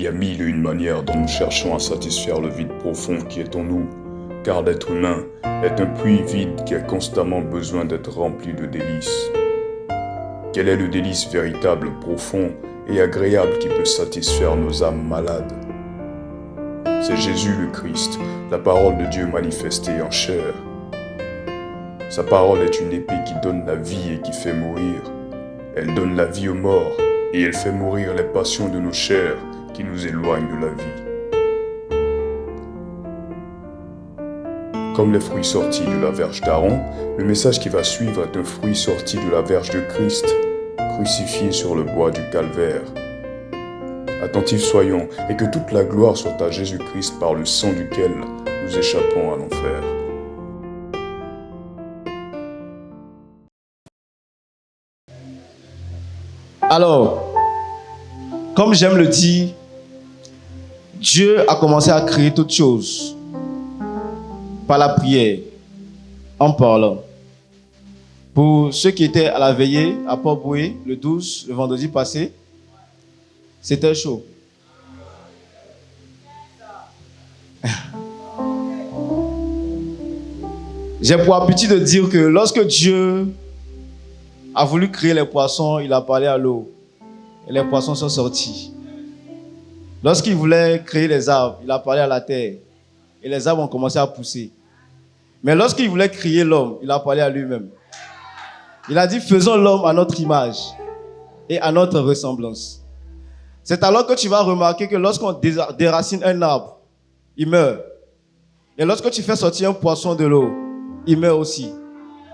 y a mille et une manières dont nous cherchons à satisfaire le vide profond qui est en nous, car l'être humain est un puits vide qui a constamment besoin d'être rempli de délices. Quel est le délice véritable, profond et agréable qui peut satisfaire nos âmes malades? C'est Jésus le Christ, la parole de Dieu manifestée en chair. Sa parole est une épée qui donne la vie et qui fait mourir. Elle donne la vie aux morts et elle fait mourir les passions de nos chairs qui nous éloignent de la vie. Comme les fruits sortis de la verge d'Aaron, le message qui va suivre est un fruit sorti de la verge de Christ, crucifié sur le bois du calvaire. Attentifs soyons et que toute la gloire soit à Jésus-Christ par le sang duquel nous échappons à l'enfer. Alors, comme j'aime le dire, Dieu a commencé à créer toutes choses par la prière, en parlant. Pour ceux qui étaient à la veillée à Port-Boué, le 12, le vendredi passé, c'était chaud. J'ai pour habitude de dire que lorsque Dieu a voulu créer les poissons, il a parlé à l'eau. Et les poissons sont sortis. Lorsqu'il voulait créer les arbres, il a parlé à la terre. Et les arbres ont commencé à pousser. Mais lorsqu'il voulait créer l'homme, il a parlé à lui-même. Il a dit, faisons l'homme à notre image et à notre ressemblance. C'est alors que tu vas remarquer que lorsqu'on déracine un arbre, il meurt. Et lorsque tu fais sortir un poisson de l'eau, il meurt aussi.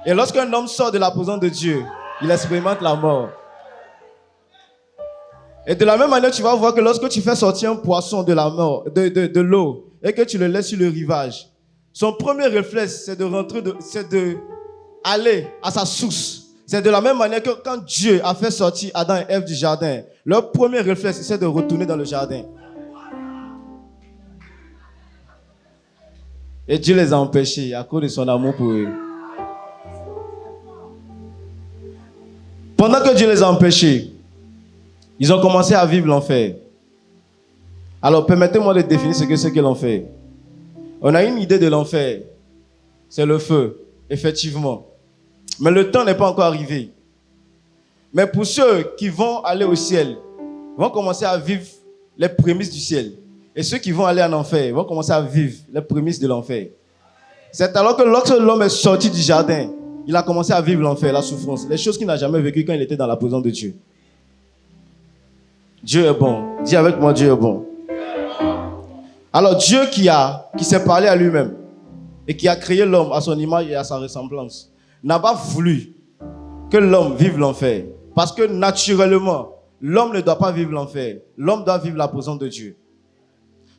Et lorsqu'un homme sort de la présence de Dieu, il expérimente la mort. Et de la même manière, tu vas voir que lorsque tu fais sortir un poisson de la mort, de l'eau, et que tu le laisses sur le rivage, son premier réflexe, c'est de aller à sa source. C'est de la même manière que quand Dieu a fait sortir Adam et Ève du jardin, leur premier réflexe, c'est de retourner dans le jardin. Et Dieu les a empêchés à cause de son amour pour eux. Pendant que Dieu les a empêchés, ils ont commencé à vivre l'enfer. Alors, permettez-moi de définir ce que c'est que l'enfer. On a une idée de l'enfer. C'est le feu, effectivement. Mais le temps n'est pas encore arrivé. Mais pour ceux qui vont aller au ciel, vont commencer à vivre les prémices du ciel. Et ceux qui vont aller en enfer vont commencer à vivre les prémices de l'enfer. C'est alors que lorsque l'homme est sorti du jardin, il a commencé à vivre l'enfer, la souffrance, les choses qu'il n'a jamais vécues quand il était dans la présence de Dieu. Dieu est bon. Dis avec moi, Dieu est bon. Alors Dieu qui s'est parlé à lui-même et qui a créé l'homme à son image et à sa ressemblance, n'a pas voulu que l'homme vive l'enfer. Parce que naturellement, l'homme ne doit pas vivre l'enfer. L'homme doit vivre la présence de Dieu.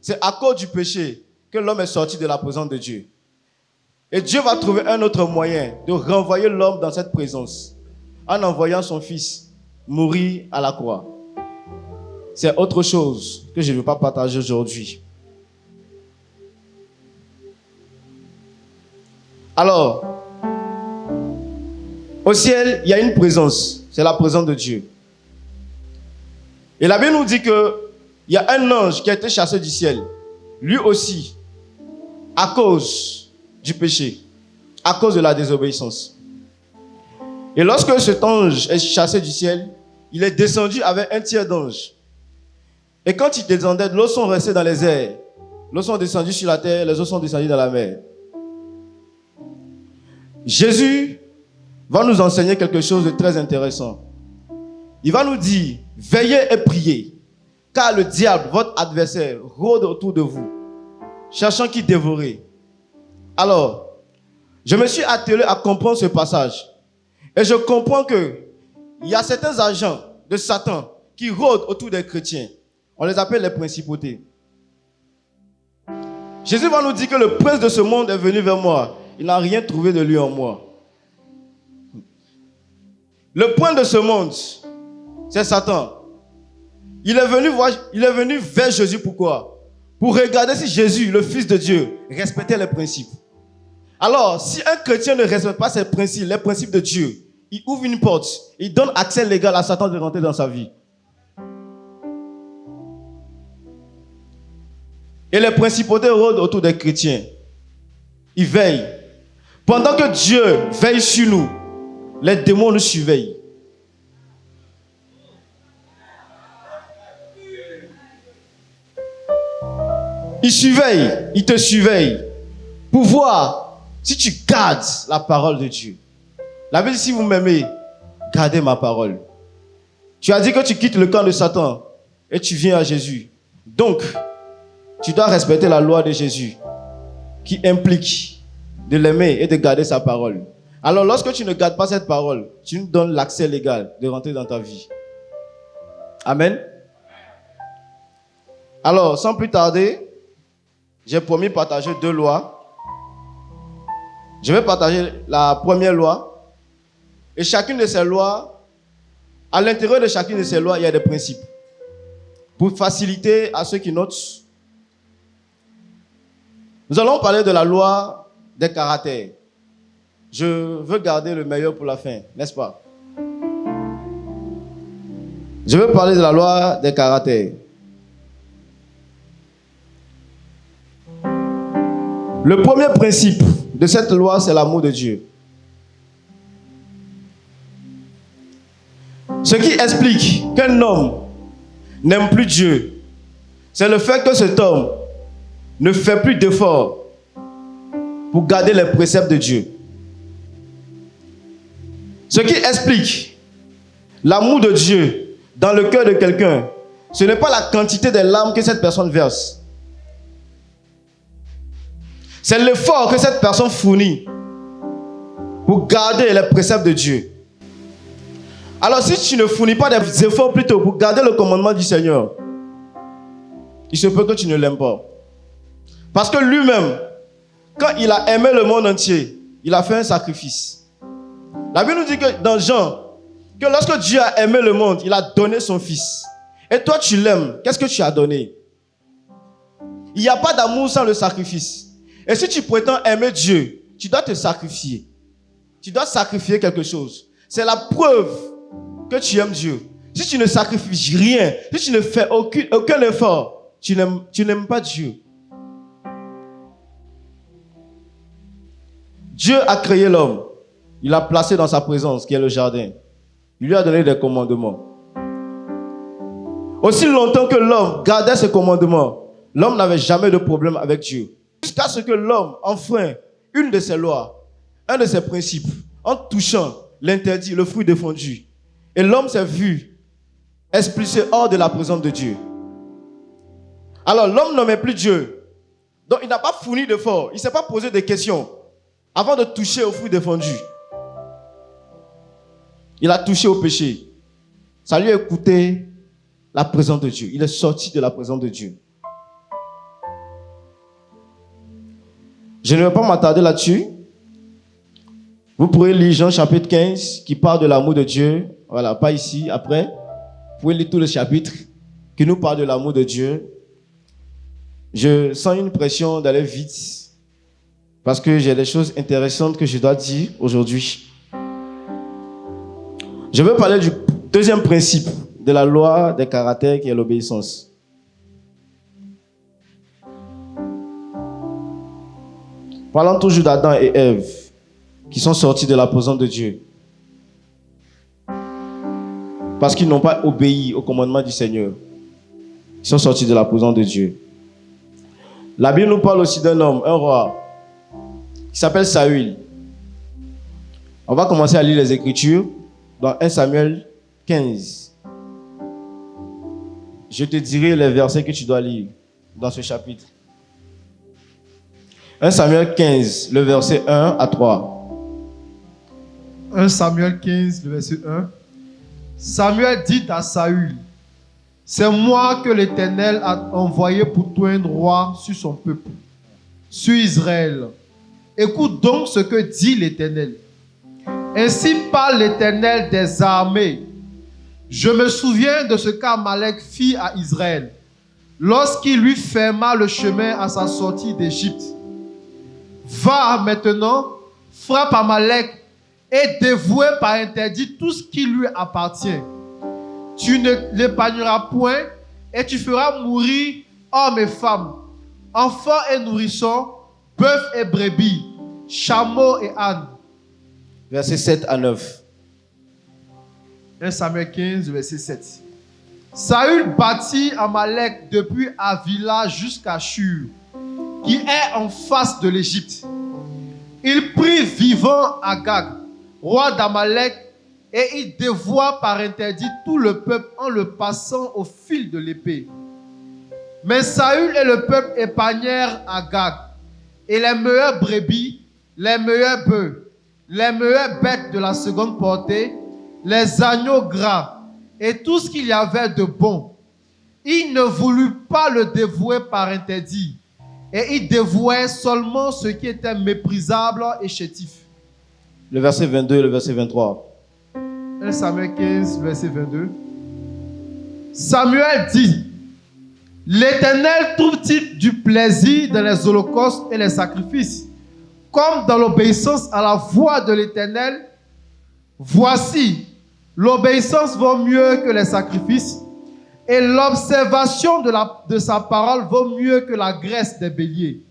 C'est à cause du péché que l'homme est sorti de la présence de Dieu. Et Dieu va trouver un autre moyen de renvoyer l'homme dans cette présence en envoyant son fils mourir à la croix. C'est autre chose que je ne veux pas partager aujourd'hui. Alors, au ciel, il y a une présence. C'est la présence de Dieu. Et la Bible nous dit qu'il y a un ange qui a été chassé du ciel. Lui aussi, à cause du péché, à cause de la désobéissance. Et lorsque cet ange est chassé du ciel, il est descendu avec un tiers d'ange. Et quand il descendait, l'eau sont restées dans les airs. L'eau sont descendues sur la terre, les eaux sont descendues dans la mer. Jésus va nous enseigner quelque chose de très intéressant. Il va nous dire, veillez et priez, car le diable, votre adversaire, rôde autour de vous, cherchant qui dévorer. Alors, je me suis attelé à comprendre ce passage. Et je comprends qu'il y a certains agents de Satan qui rôdent autour des chrétiens. On les appelle les principautés. Jésus va nous dire que le prince de ce monde est venu vers moi. Il n'a rien trouvé de lui en moi. Le prince de ce monde, c'est Satan. Il est venu vers Jésus. Pourquoi? Pour regarder si Jésus, le Fils de Dieu, respectait les principes. Alors, si un chrétien ne respecte pas ces principes, les principes de Dieu, il ouvre une porte, il donne accès légal à Satan de rentrer dans sa vie. Et les principautés rôdent autour des chrétiens. Ils veillent. Pendant que Dieu veille sur nous, les démons nous surveillent. Ils surveillent, ils te surveillent pour voir si tu gardes la parole de Dieu. La Bible dit, si vous m'aimez, gardez ma parole. Tu as dit que tu quittes le camp de Satan et tu viens à Jésus. Donc, tu dois respecter la loi de Jésus qui implique de l'aimer et de garder sa parole. Alors, lorsque tu ne gardes pas cette parole, tu nous donnes l'accès légal de rentrer dans ta vie. Amen. Alors, sans plus tarder, j'ai promis de partager 2 lois. Je vais partager la première loi. Et chacune de ces lois, à l'intérieur de chacune de ces lois, il y a des principes. Pour faciliter à ceux qui notent, nous allons parler de la loi des caractères. Je veux garder le meilleur pour la fin, n'est-ce pas? Je veux parler de la loi des caractères. Le premier principe de cette loi, c'est l'amour de Dieu. Ce qui explique qu'un homme n'aime plus Dieu, c'est le fait que cet homme ne fait plus d'efforts pour garder les préceptes de Dieu. Ce qui explique l'amour de Dieu dans le cœur de quelqu'un, ce n'est pas la quantité des larmes que cette personne verse. C'est l'effort que cette personne fournit pour garder les préceptes de Dieu. Alors si tu ne fournis pas des efforts plutôt pour garder le commandement du Seigneur, il se peut que tu ne l'aimes pas. Parce que lui-même, quand il a aimé le monde entier, il a fait un sacrifice. La Bible nous dit que dans Jean, que lorsque Dieu a aimé le monde, il a donné son fils. Et toi tu l'aimes, qu'est-ce que tu as donné? Il n'y a pas d'amour sans le sacrifice. Et si tu prétends aimer Dieu, tu dois te sacrifier. Tu dois sacrifier quelque chose. C'est la preuve que tu aimes Dieu. Si tu ne sacrifies rien, si tu ne fais aucun effort, tu n'aimes pas Dieu. Dieu a créé l'homme. Il l'a placé dans sa présence, qui est le jardin. Il lui a donné des commandements. Aussi longtemps que l'homme gardait ses commandements, l'homme n'avait jamais de problème avec Dieu. Jusqu'à ce que l'homme enfreint une de ses lois, un de ses principes, en touchant l'interdit, le fruit défendu. Et l'homme s'est vu expulsé hors de la présence de Dieu. Alors l'homme n'aimait plus Dieu. Donc il n'a pas fourni d'efforts. Il ne s'est pas posé de questions avant de toucher au fruit défendu. Il a touché au péché. Ça lui a coûté la présence de Dieu. Il est sorti de la présence de Dieu. Je ne vais pas m'attarder là-dessus. Vous pourrez lire Jean chapitre 15 qui parle de l'amour de Dieu. Voilà, pas ici, après. Vous pouvez lire tout le chapitre qui nous parle de l'amour de Dieu. Je sens une pression d'aller vite parce que j'ai des choses intéressantes que je dois dire aujourd'hui. Je veux parler du deuxième principe de la loi des caractères qui est l'obéissance. Parlons toujours d'Adam et Ève qui sont sortis de la présence de Dieu parce qu'ils n'ont pas obéi au commandement du Seigneur. Ils sont sortis de la présence de Dieu. La Bible nous parle aussi d'un homme, un roi qui s'appelle Saül. On va commencer à lire les Écritures dans 1 Samuel 15. Je te dirai les versets que tu dois lire dans ce chapitre. 1 Samuel 15, le verset 1 à 3. 1 Samuel 15, le verset 1. Samuel dit à Saül, « C'est moi que l'Éternel a envoyé pour toindre roi sur son peuple, sur Israël. Écoute donc ce que dit l'Éternel. Ainsi parle l'Éternel des armées. Je me souviens de ce qu'Amalek fit à Israël, lorsqu'il lui ferma le chemin à sa sortie d'Égypte. Va maintenant, frappe Amalek et dévoue par interdit tout ce qui lui appartient. Tu ne l'épargneras point et tu feras mourir hommes et femmes, enfants et nourrissons, bœufs et brebis, chameaux et ânes. Versets 7 à 9. 1 Samuel 15, verset 7. Saül bâtit Amalek depuis Avila jusqu'à Shur, qui est en face de l'Égypte. Il prit vivant Agag, roi d'Amalek, et il dévoua par interdit tout le peuple en le passant au fil de l'épée. Mais Saül et le peuple épargnèrent Agag, et les meilleures brebis, les meilleurs bœufs, les meilleures bêtes de la seconde portée, les agneaux gras, et tout ce qu'il y avait de bon. Il ne voulut pas le dévouer par interdit, et il dévouait seulement ce qui était méprisable et chétif. Le verset 22 et le verset 23. 1 Samuel 15, verset 22. Samuel dit: L'Éternel trouve-t-il du plaisir dans les holocaustes et les sacrifices, comme dans l'obéissance à la voix de l'Éternel? Voici, l'obéissance vaut mieux que les sacrifices, et l'observation de sa parole vaut mieux que la graisse des béliers.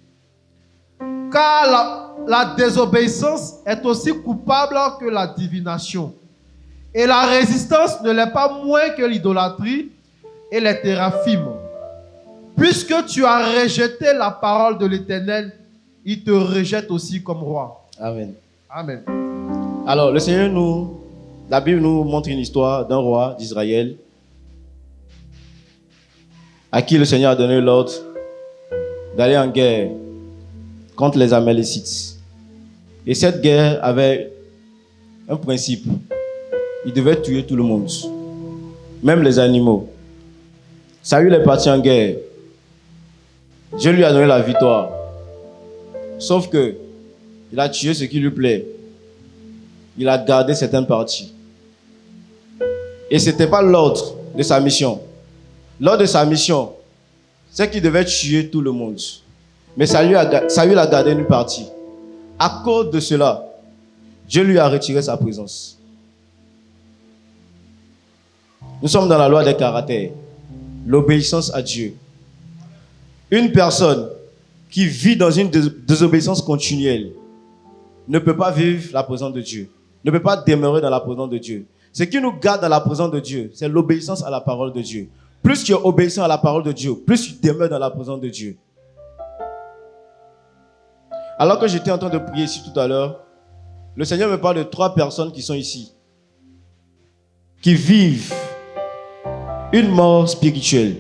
Car la désobéissance est aussi coupable que la divination, et la résistance ne l'est pas moins que l'idolâtrie et les téraphimes. Puisque tu as rejeté la parole de l'Éternel, il te rejette aussi comme roi. Amen. Amen. Alors, la Bible nous montre une histoire d'un roi d'Israël à qui le Seigneur a donné l'ordre d'aller en guerre contre les Amalécites. Et cette guerre avait un principe. Il devait tuer tout le monde, même les animaux. Saül est parti en guerre. Dieu lui a donné la victoire. Sauf que il a tué ce qui lui plaît. Il a gardé certaines parties. Et ce n'était pas l'ordre de sa mission. L'ordre de sa mission, c'est qu'il devait tuer tout le monde. Mais Saül a gardé une partie. À cause de cela, Dieu lui a retiré sa présence. Nous sommes dans la loi des caractères. L'obéissance à Dieu. Une personne qui vit dans une désobéissance continuelle ne peut pas vivre la présence de Dieu. Ne peut pas demeurer dans la présence de Dieu. Ce qui nous garde dans la présence de Dieu, c'est l'obéissance à la parole de Dieu. Plus tu es obéissant à la parole de Dieu, plus tu demeures dans la présence de Dieu. Alors que j'étais en train de prier ici tout à l'heure, le Seigneur me parle de 3 personnes qui sont ici, qui vivent une mort spirituelle,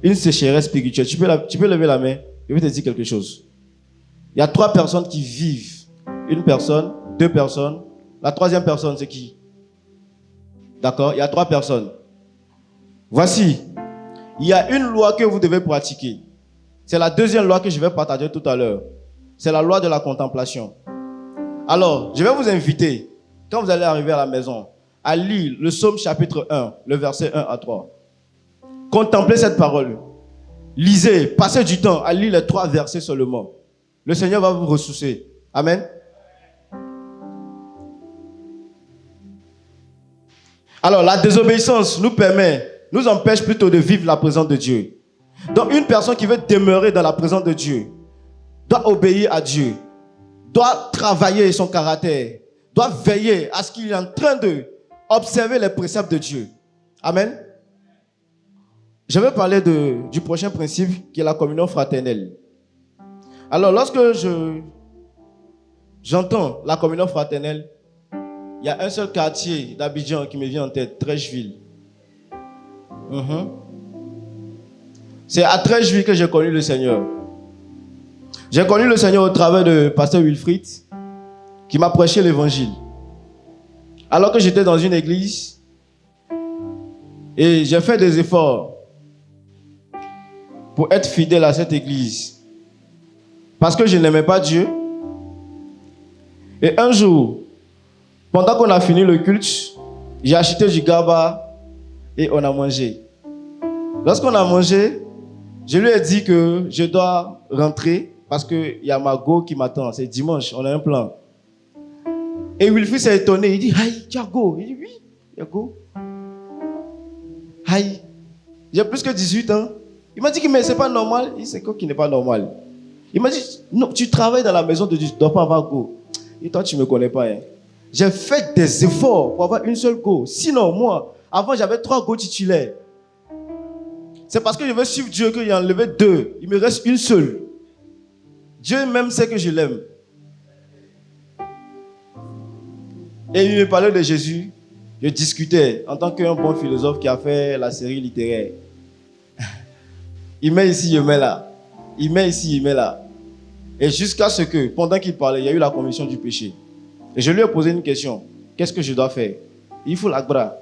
une sécheresse spirituelle. Tu peux lever la main, je vais te dire quelque chose. Il y a 3 personnes qui vivent. Une personne, 2 personnes. La 3e personne, c'est qui? D'accord? Il y a 3 personnes. Voici, il y a une loi que vous devez pratiquer. C'est la 2e loi que je vais partager tout à l'heure. C'est la loi de la contemplation. Alors, je vais vous inviter, quand vous allez arriver à la maison, à lire le psaume chapitre 1, le verset 1 à 3. Contemplez cette parole. Lisez, passez du temps à lire les 3 versets seulement. Le Seigneur va vous ressourcer. Amen. Alors, la désobéissance nous empêche plutôt de vivre la présence de Dieu. Donc, une personne qui veut demeurer dans la présence de Dieu doit obéir à Dieu, doit travailler son caractère, doit veiller à ce qu'il est en train de observer les préceptes de Dieu. Amen. Je vais parler du prochain principe qui est la communion fraternelle. Alors, lorsque j'entends la communion fraternelle, il y a un seul quartier d'Abidjan qui me vient en tête, Trècheville. C'est à Trècheville que j'ai connu le Seigneur. J'ai connu le Seigneur au travers de pasteur Wilfried, qui m'a prêché l'évangile. Alors que j'étais dans une église, et j'ai fait des efforts pour être fidèle à cette église. Parce que je n'aimais pas Dieu. Et un jour, pendant qu'on a fini le culte, j'ai acheté du gaba et on a mangé. Lorsqu'on a mangé, je lui ai dit que je dois rentrer parce qu'il y a ma go qui m'attend. C'est dimanche, on a un plan. Et Wilfried s'est étonné. Il dit, aïe, tu as go? Il dit, oui, il y a go. Aïe, j'ai plus que 18 ans. Il m'a dit que mais c'est pas normal. Il dit, c'est quoi qui n'est pas normal? Il m'a dit, non, tu travailles dans la maison de Dieu, tu ne dois pas avoir go. Et toi, tu ne me connais pas. Hein. J'ai fait des efforts pour avoir une seule go. Sinon, moi, avant, j'avais 3 go titulaires. C'est parce que je veux suivre Dieu qu'il a enlevé 2. Il me reste une seule. Dieu même sait que je l'aime. Et il me parlait de Jésus. Je discutais en tant qu'un bon philosophe qui a fait la série littéraire. Il met ici, il met là. Il met ici, il met là. Et jusqu'à ce que, pendant qu'il parlait, il y a eu la conviction du péché. Et je lui ai posé une question. Qu'est-ce que je dois faire? Il faut l'akbra.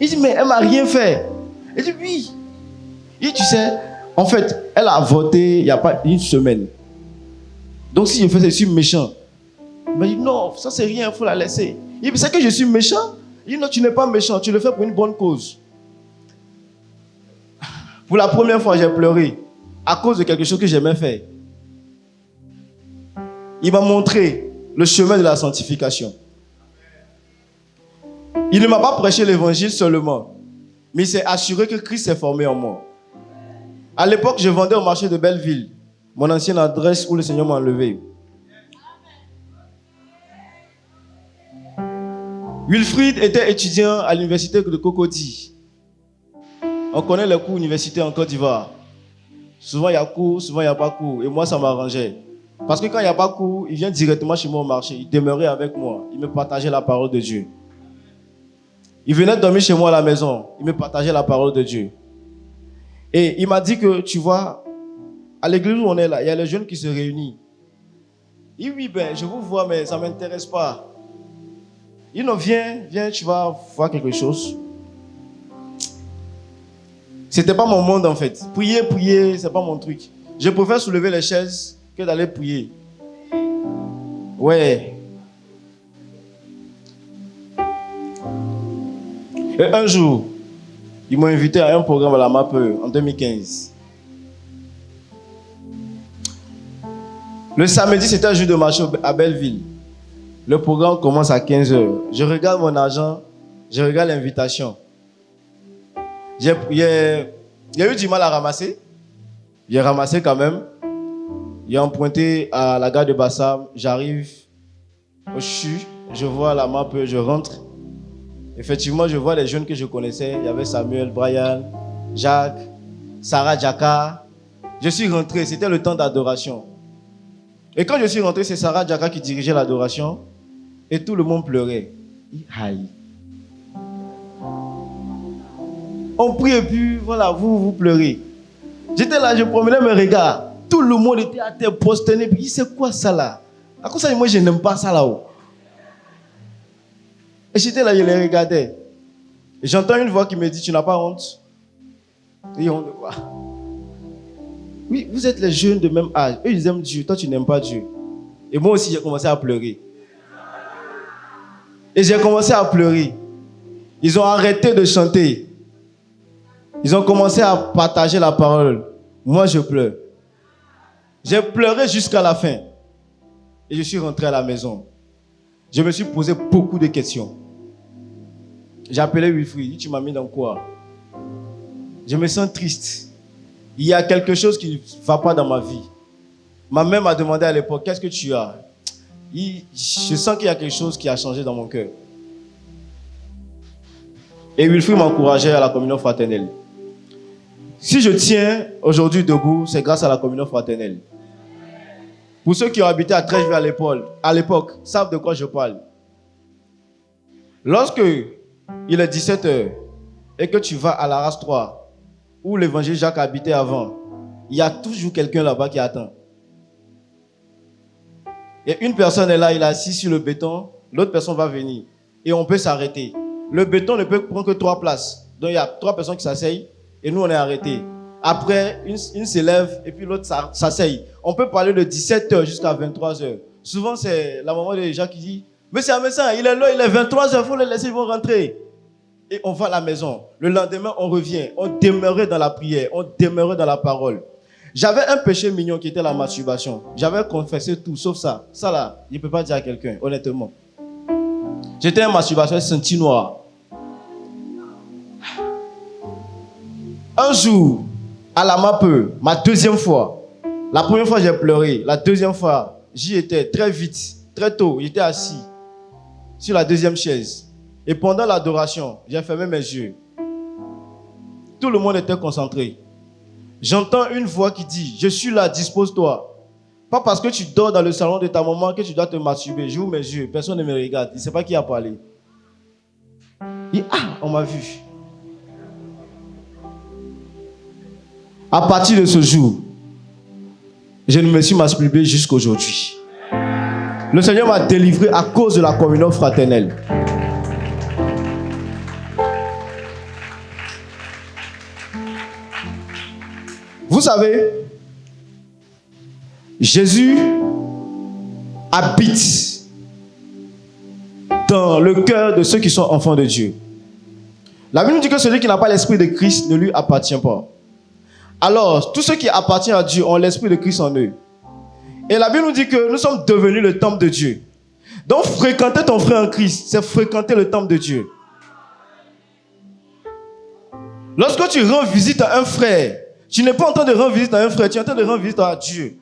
Il dit, mais elle ne m'a rien fait. Il dit, oui. Il dit, tu sais, en fait, elle a voté il n'y a pas une semaine. Donc si je fais ça, je suis méchant. Il m'a dit, non, ça c'est rien, il faut la laisser. Il dit, c'est que je suis méchant? Il dit, non, tu n'es pas méchant, tu le fais pour une bonne cause. Pour la première fois, j'ai pleuré à cause de quelque chose que j'aimais faire. Il m'a montré le chemin de la sanctification. Il ne m'a pas prêché l'évangile seulement, mais il s'est assuré que Christ s'est formé en moi. À l'époque, je vendais au marché de Belleville, mon ancienne adresse où le Seigneur m'a enlevé. Wilfried était étudiant à l'université de Cocody. On connaît les cours universitaires en Côte d'Ivoire. Souvent il y a cours, souvent il n'y a pas cours. Et moi, ça m'arrangeait. Parce que quand il n'y a pas cours, il vient directement chez moi au marché. Il demeurait avec moi. Il me partageait la parole de Dieu. Il venait dormir chez moi à la maison. Il me partageait la parole de Dieu. Et il m'a dit que, tu vois, à l'église où on est là, il y a les jeunes qui se réunissent. Il dit, oui, ben, je vous vois, mais ça ne m'intéresse pas. Il dit, viens, tu vas voir quelque chose. C'était pas mon monde en fait. Prier, c'est pas mon truc. Je préfère soulever les chaises que d'aller prier. Ouais. Et un jour, ils m'ont invité à un programme à la MAPE en 2015. Le samedi, c'était un jour de marché à Belleville. Le programme commence à 15h. Je regarde mon agent, je regarde l'invitation. Il y a eu du mal à ramasser. J'ai ramassé quand même. J'ai emprunté à la gare de Bassam. J'arrive au CHU. Je vois la map, je rentre. Effectivement, je vois les jeunes que je connaissais. Il y avait Samuel, Brian, Jacques, Sarah Djaka. Je suis rentré. C'était le temps d'adoration. Et quand je suis rentré, c'est Sarah Djaka qui dirigeait l'adoration. Et tout le monde pleurait. Aïe. On prie et puis voilà, vous pleurez. J'étais là, je promenais mes regards. Tout le monde était à terre prosterné. Puis c'est quoi ça là? À cause ça, moi je n'aime pas ça là-haut. Et j'étais là, je les regardais. Et j'entends une voix qui me dit, tu n'as pas honte? Et honte de quoi? Oui, vous êtes les jeunes de même âge. Eux, ils aiment Dieu. Toi, tu n'aimes pas Dieu. Et moi aussi, j'ai commencé à pleurer. Et j'ai commencé à pleurer. Ils ont arrêté de chanter. Ils ont commencé à partager la parole. Moi, je pleure. J'ai pleuré jusqu'à la fin. Et je suis rentré à la maison. Je me suis posé beaucoup de questions. J'ai appelé Wilfried. Tu m'as mis dans quoi? Je me sens triste. Il y a quelque chose qui ne va pas dans ma vie. Ma mère m'a demandé à l'époque, qu'est-ce que tu as? Je sens qu'il y a quelque chose qui a changé dans mon cœur. Et Wilfried m'encourageait à la communion fraternelle. Si je tiens aujourd'hui debout, c'est grâce à la communion fraternelle. Pour ceux qui ont habité à Trècheville à l'époque, savent de quoi je parle. Lorsque il est 17h et que tu vas à la race 3, où l'évangile Jacques habitait avant, il y a toujours quelqu'un là-bas qui attend. Et une personne est là, il est assis sur le béton, l'autre personne va venir. Et on peut s'arrêter. Le béton ne peut prendre que 3 places. Donc il y a 3 personnes qui s'asseyent. Et nous, on est arrêtés. Après, une s'élève et puis l'autre s'asseye. On peut parler de 17h jusqu'à 23h. Souvent, c'est la maman des gens qui dit « Mais c'est un médecin, il est là, il est 23h, il faut les laisser, ils vont rentrer. » Et on va à la maison. Le lendemain, on revient. On demeurait dans la prière. On demeurait dans la parole. J'avais un péché mignon qui était la masturbation. J'avais confessé tout, sauf ça. Ça là, je ne peux pas dire à quelqu'un, honnêtement. J'étais un masturbateur senti noir. Un jour, à la mappe, ma deuxième fois. La première fois, j'ai pleuré. La deuxième fois, j'y étais très vite, très tôt. J'étais assis sur la deuxième chaise. Et pendant l'adoration, j'ai fermé mes yeux. Tout le monde était concentré. J'entends une voix qui dit, je suis là, dispose-toi. Pas parce que tu dors dans le salon de ta maman que tu dois te masturber. J'ouvre mes yeux, personne ne me regarde. Il ne sait pas qui a parlé. Et on m'a vu. À partir de ce jour, je ne me suis masturbé jusqu'à aujourd'hui. Le Seigneur m'a délivré à cause de la communion fraternelle. Vous savez, Jésus habite dans le cœur de ceux qui sont enfants de Dieu. La Bible nous dit que celui qui n'a pas l'esprit de Christ ne lui appartient pas. Alors, tous ceux qui appartiennent à Dieu ont l'esprit de Christ en eux. Et la Bible nous dit que nous sommes devenus le temple de Dieu. Donc, fréquenter ton frère en Christ, c'est fréquenter le temple de Dieu. Lorsque tu rends visite à un frère, tu n'es pas en train de rendre visite à un frère, tu es en train de rendre visite à Dieu.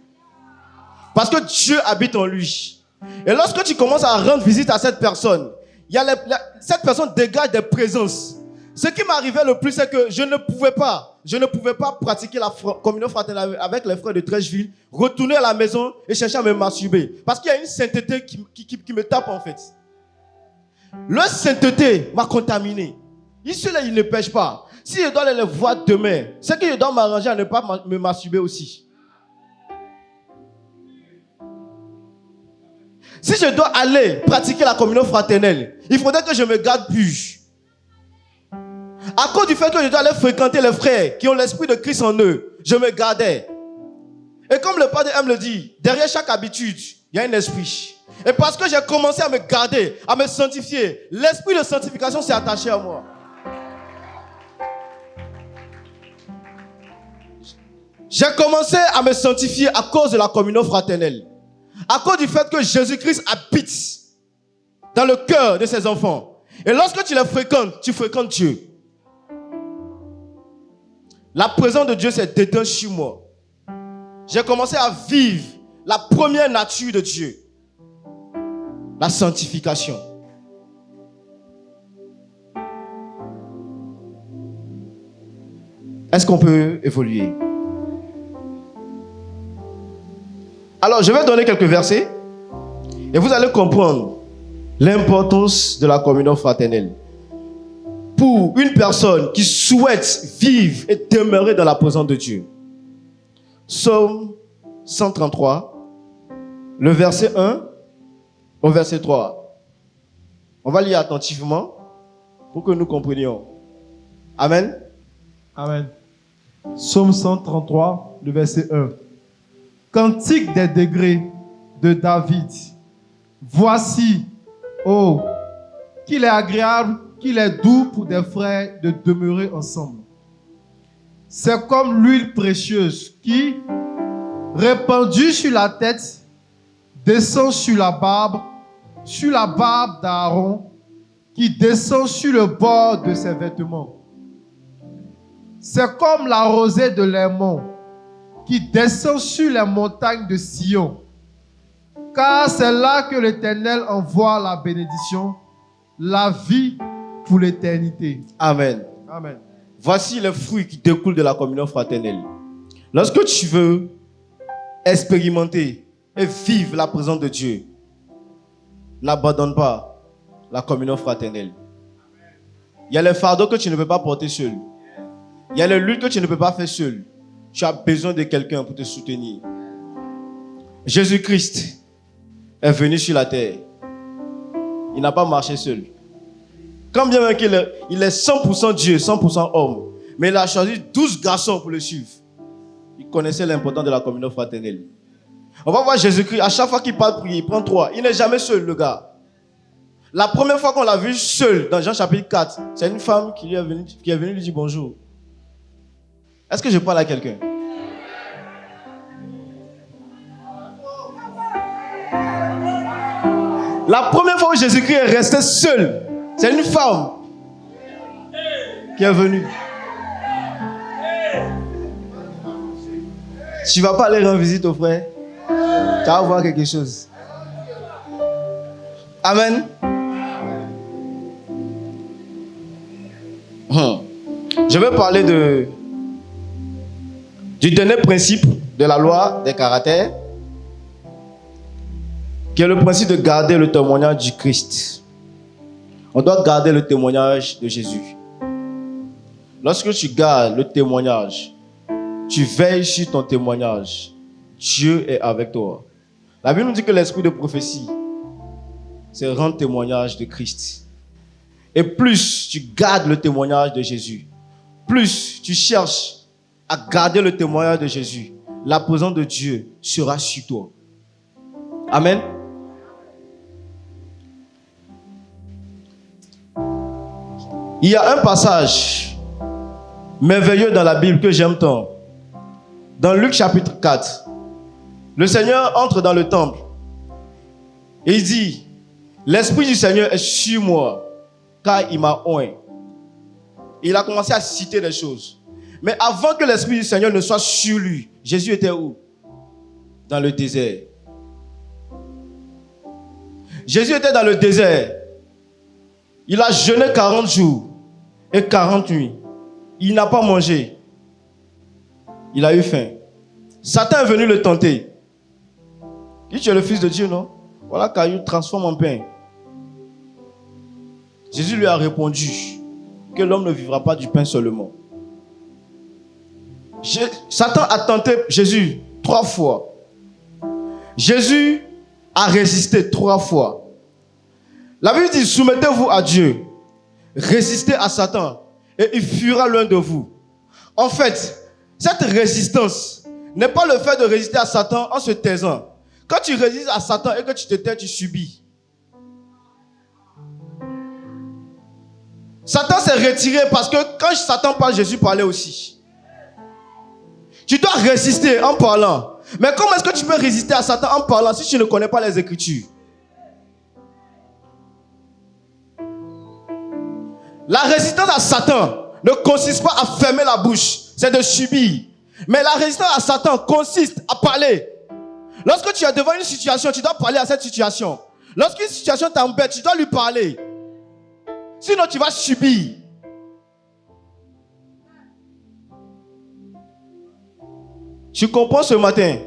Parce que Dieu habite en lui. Et lorsque tu commences à rendre visite à cette personne, cette personne dégage des présences. Ce qui m'arrivait le plus, c'est que je ne pouvais pas pratiquer la communion fraternelle avec les frères de Trècheville, retourner à la maison et chercher à me masturber. Parce qu'il y a une sainteté qui me tape en fait. Leur sainteté m'a contaminé. Ceux-là, ils ne pêchent pas. Si je dois aller les voir demain, c'est que je dois m'arranger à ne pas me masturber aussi. Si je dois aller pratiquer la communion fraternelle, il faudrait que je me garde plus. À cause du fait que je dois aller fréquenter les frères qui ont l'esprit de Christ en eux, je me gardais. Et comme le Père aime le dit, derrière chaque habitude, il y a un esprit. Et parce que j'ai commencé à me garder, à me sanctifier, l'esprit de sanctification s'est attaché à moi. J'ai commencé à me sanctifier à cause de la communion fraternelle. À cause du fait que Jésus-Christ habite dans le cœur de ses enfants. Et lorsque tu les fréquentes, tu fréquentes Dieu. La présence de Dieu s'est déteinte sur moi. J'ai commencé à vivre la première nature de Dieu. La sanctification. Est-ce qu'on peut évoluer? Alors, je vais donner quelques versets et vous allez comprendre l'importance de la communion fraternelle pour une personne qui souhaite vivre et demeurer dans la présence de Dieu. Psaume 133, le verset 1 au verset 3. On va lire attentivement pour que nous comprenions. Amen. Amen. Psaume 133, le verset 1. Cantique des degrés de David. Voici, oh, qu'il est agréable, qu'il est doux pour des frères de demeurer ensemble. C'est comme l'huile précieuse qui, répandue sur la tête, descend sur la barbe d'Aaron, qui descend sur le bord de ses vêtements. C'est comme la rosée de l'Hermon, qui descend sur les montagnes de Sion. Car c'est là que l'Éternel envoie la bénédiction, la vie pour l'éternité. Amen. Amen. Voici les fruits qui découlent de la communion fraternelle. Lorsque tu veux expérimenter et vivre la présence de Dieu, n'abandonne pas la communion fraternelle. Il y a les fardeaux que tu ne peux pas porter seul. Il y a les luttes que tu ne peux pas faire seul. Tu as besoin de quelqu'un pour te soutenir. Jésus-Christ est venu sur la terre. Il n'a pas marché seul. Quand bien même qu'il est 100% Dieu, 100% homme, mais il a choisi 12 garçons pour le suivre. Il connaissait l'importance de la communion fraternelle. On va voir Jésus-Christ, à chaque fois qu'il parle prier, il prend 3. Il n'est jamais seul, le gars. La première fois qu'on l'a vu seul, dans Jean chapitre 4, c'est une femme qui est venue lui dire bonjour. Est-ce que je parle à quelqu'un? La première fois où Jésus-Christ est resté seul, c'est une femme qui est venue. Tu ne vas pas aller rendre visite au frère. Tu vas voir quelque chose. Amen. Je vais parler du dernier principe de la loi des caractères, qui est le principe de garder le témoignage du Christ. On doit garder le témoignage de Jésus. Lorsque tu gardes le témoignage, tu veilles sur ton témoignage, Dieu est avec toi. La Bible nous dit que l'esprit de prophétie, c'est rendre témoignage de Christ. Et plus tu gardes le témoignage de Jésus, plus tu cherches à garder le témoignage de Jésus, la présence de Dieu sera sur toi. Amen. Il y a un passage merveilleux dans la Bible que j'aime tant. Dans Luc chapitre 4, le Seigneur entre dans le temple et il dit, l'Esprit du Seigneur est sur moi, car il m'a oint. Il a commencé à citer des choses. Mais avant que l'Esprit du Seigneur ne soit sur lui, Jésus était où? Dans le désert. Jésus était dans le désert. Il a jeûné 40 jours et 40 nuits. Il n'a pas mangé. Il a eu faim. Satan est venu le tenter. Il dit, tu es le Fils de Dieu, non? Voilà, caillou, transforme en pain. Jésus lui a répondu que l'homme ne vivra pas du pain seulement. Satan a tenté Jésus 3 fois. Jésus a résisté 3 fois. La Bible dit, soumettez-vous à Dieu, résistez à Satan et il fuira loin de vous. En fait, cette résistance n'est pas le fait de résister à Satan en se taisant. Quand tu résistes à Satan et que tu te tais, tu subis. Satan s'est retiré parce que quand Satan parle, Jésus parlait aussi. Tu dois résister en parlant. Mais comment est-ce que tu peux résister à Satan en parlant si tu ne connais pas les Écritures? La résistance à Satan ne consiste pas à fermer la bouche, c'est de subir. Mais la résistance à Satan consiste à parler. Lorsque tu es devant une situation, tu dois parler à cette situation. Lorsqu'une situation t'embête, tu dois lui parler. Sinon, tu vas subir. Tu comprends ce matin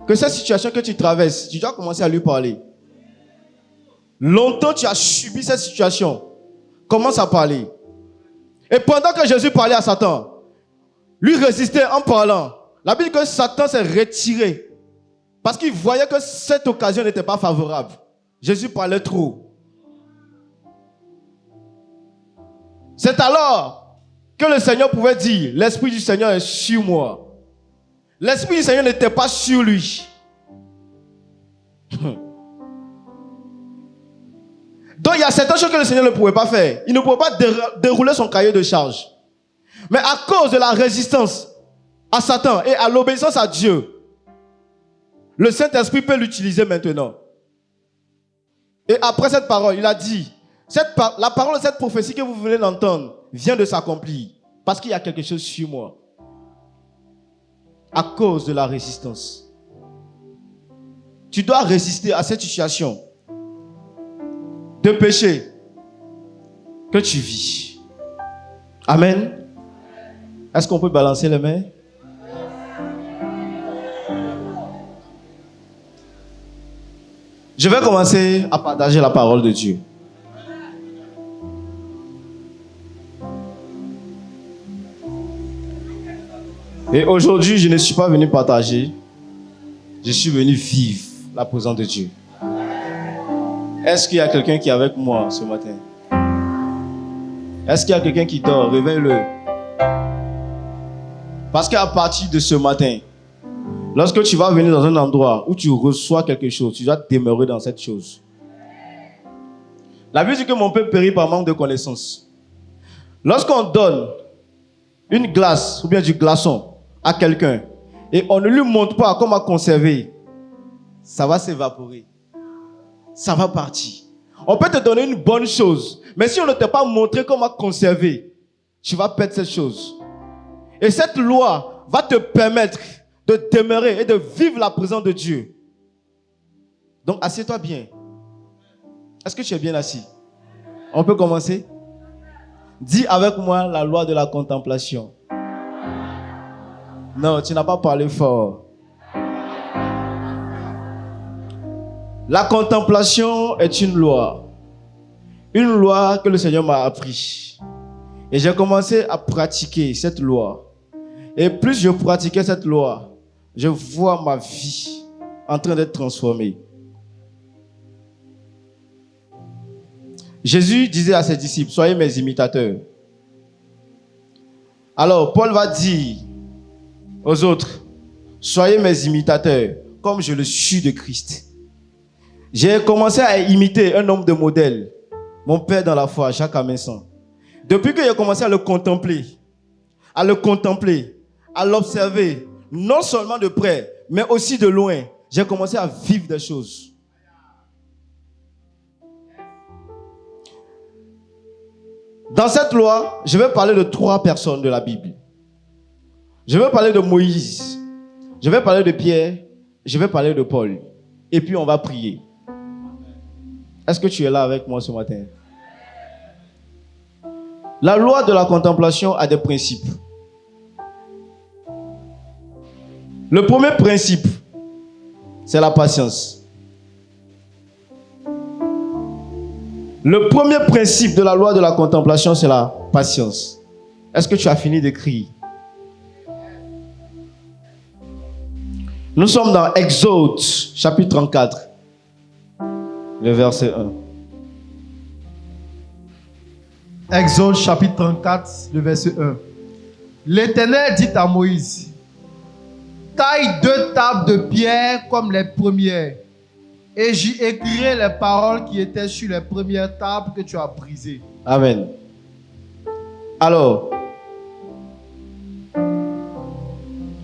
que cette situation que tu traverses, tu dois commencer à lui parler. Longtemps, tu as subi cette situation. Commence à parler. Et pendant que Jésus parlait à Satan, lui résistait en parlant. La Bible dit que Satan s'est retiré parce qu'il voyait que cette occasion n'était pas favorable. Jésus parlait trop. C'est alors que le Seigneur pouvait dire, l'Esprit du Seigneur est sur moi. L'Esprit du Seigneur n'était pas sur lui. Donc il y a certaines choses que le Seigneur ne pouvait pas faire. Il ne pouvait pas dérouler son cahier de charge. Mais à cause de la résistance à Satan et à l'obéissance à Dieu, le Saint-Esprit peut l'utiliser maintenant. Et après cette parole, il a dit, la parole de cette prophétie que vous venez d'entendre vient de s'accomplir. Parce qu'il y a quelque chose sur moi. À cause de la résistance. Tu dois résister à cette situation de péché que tu vis. Amen. Est-ce qu'on peut balancer les mains? Je vais commencer à partager la parole de Dieu. Et aujourd'hui, je ne suis pas venu partager. Je suis venu vivre la présence de Dieu. Est-ce qu'il y a quelqu'un qui est avec moi ce matin? Est-ce qu'il y a quelqu'un qui dort? Réveille-le. Parce qu'à partir de ce matin, lorsque tu vas venir dans un endroit où tu reçois quelque chose, tu dois demeurer dans cette chose. La Bible dit que mon peuple périt par manque de connaissance. Lorsqu'on donne une glace ou bien du glaçon à quelqu'un et on ne lui montre pas comment conserver, ça va s'évaporer. Ça va partir. On peut te donner une bonne chose, mais si on ne t'a pas montré comment conserver, tu vas perdre cette chose. Et cette loi va te permettre de demeurer et de vivre la présence de Dieu. Donc, assieds-toi bien. Est-ce que tu es bien assis? On peut commencer? Dis avec moi la loi de la contemplation. Non, tu n'as pas parlé fort. La contemplation est une loi. Une loi que le Seigneur m'a appris. Et j'ai commencé à pratiquer cette loi. Et plus je pratiquais cette loi, je vois ma vie en train d'être transformée. Jésus disait à ses disciples, soyez mes imitateurs. Alors, Paul va dire aux autres, soyez mes imitateurs, comme je le suis de Christ. J'ai commencé à imiter un homme de modèle, mon père dans la foi, Jacques Amensan. Depuis que j'ai commencé à le contempler, à l'observer, non seulement de près, mais aussi de loin, j'ai commencé à vivre des choses. Dans cette loi, je vais parler de 3 personnes de la Bible. Je vais parler de Moïse, je vais parler de Pierre, je vais parler de Paul. Et puis on va prier. Est-ce que tu es là avec moi ce matin? La loi de la contemplation a des principes. Le premier principe, c'est la patience. Le premier principe de la loi de la contemplation, c'est la patience. Est-ce que tu as fini d'écrire? Nous sommes dans Exode, chapitre 34, le verset 1. Exode chapitre 34, le verset 1. L'Éternel dit à Moïse, taille 2 tables de pierre comme les premières, et j'y écrirai les paroles qui étaient sur les premières tables que tu as brisées. Amen. Alors,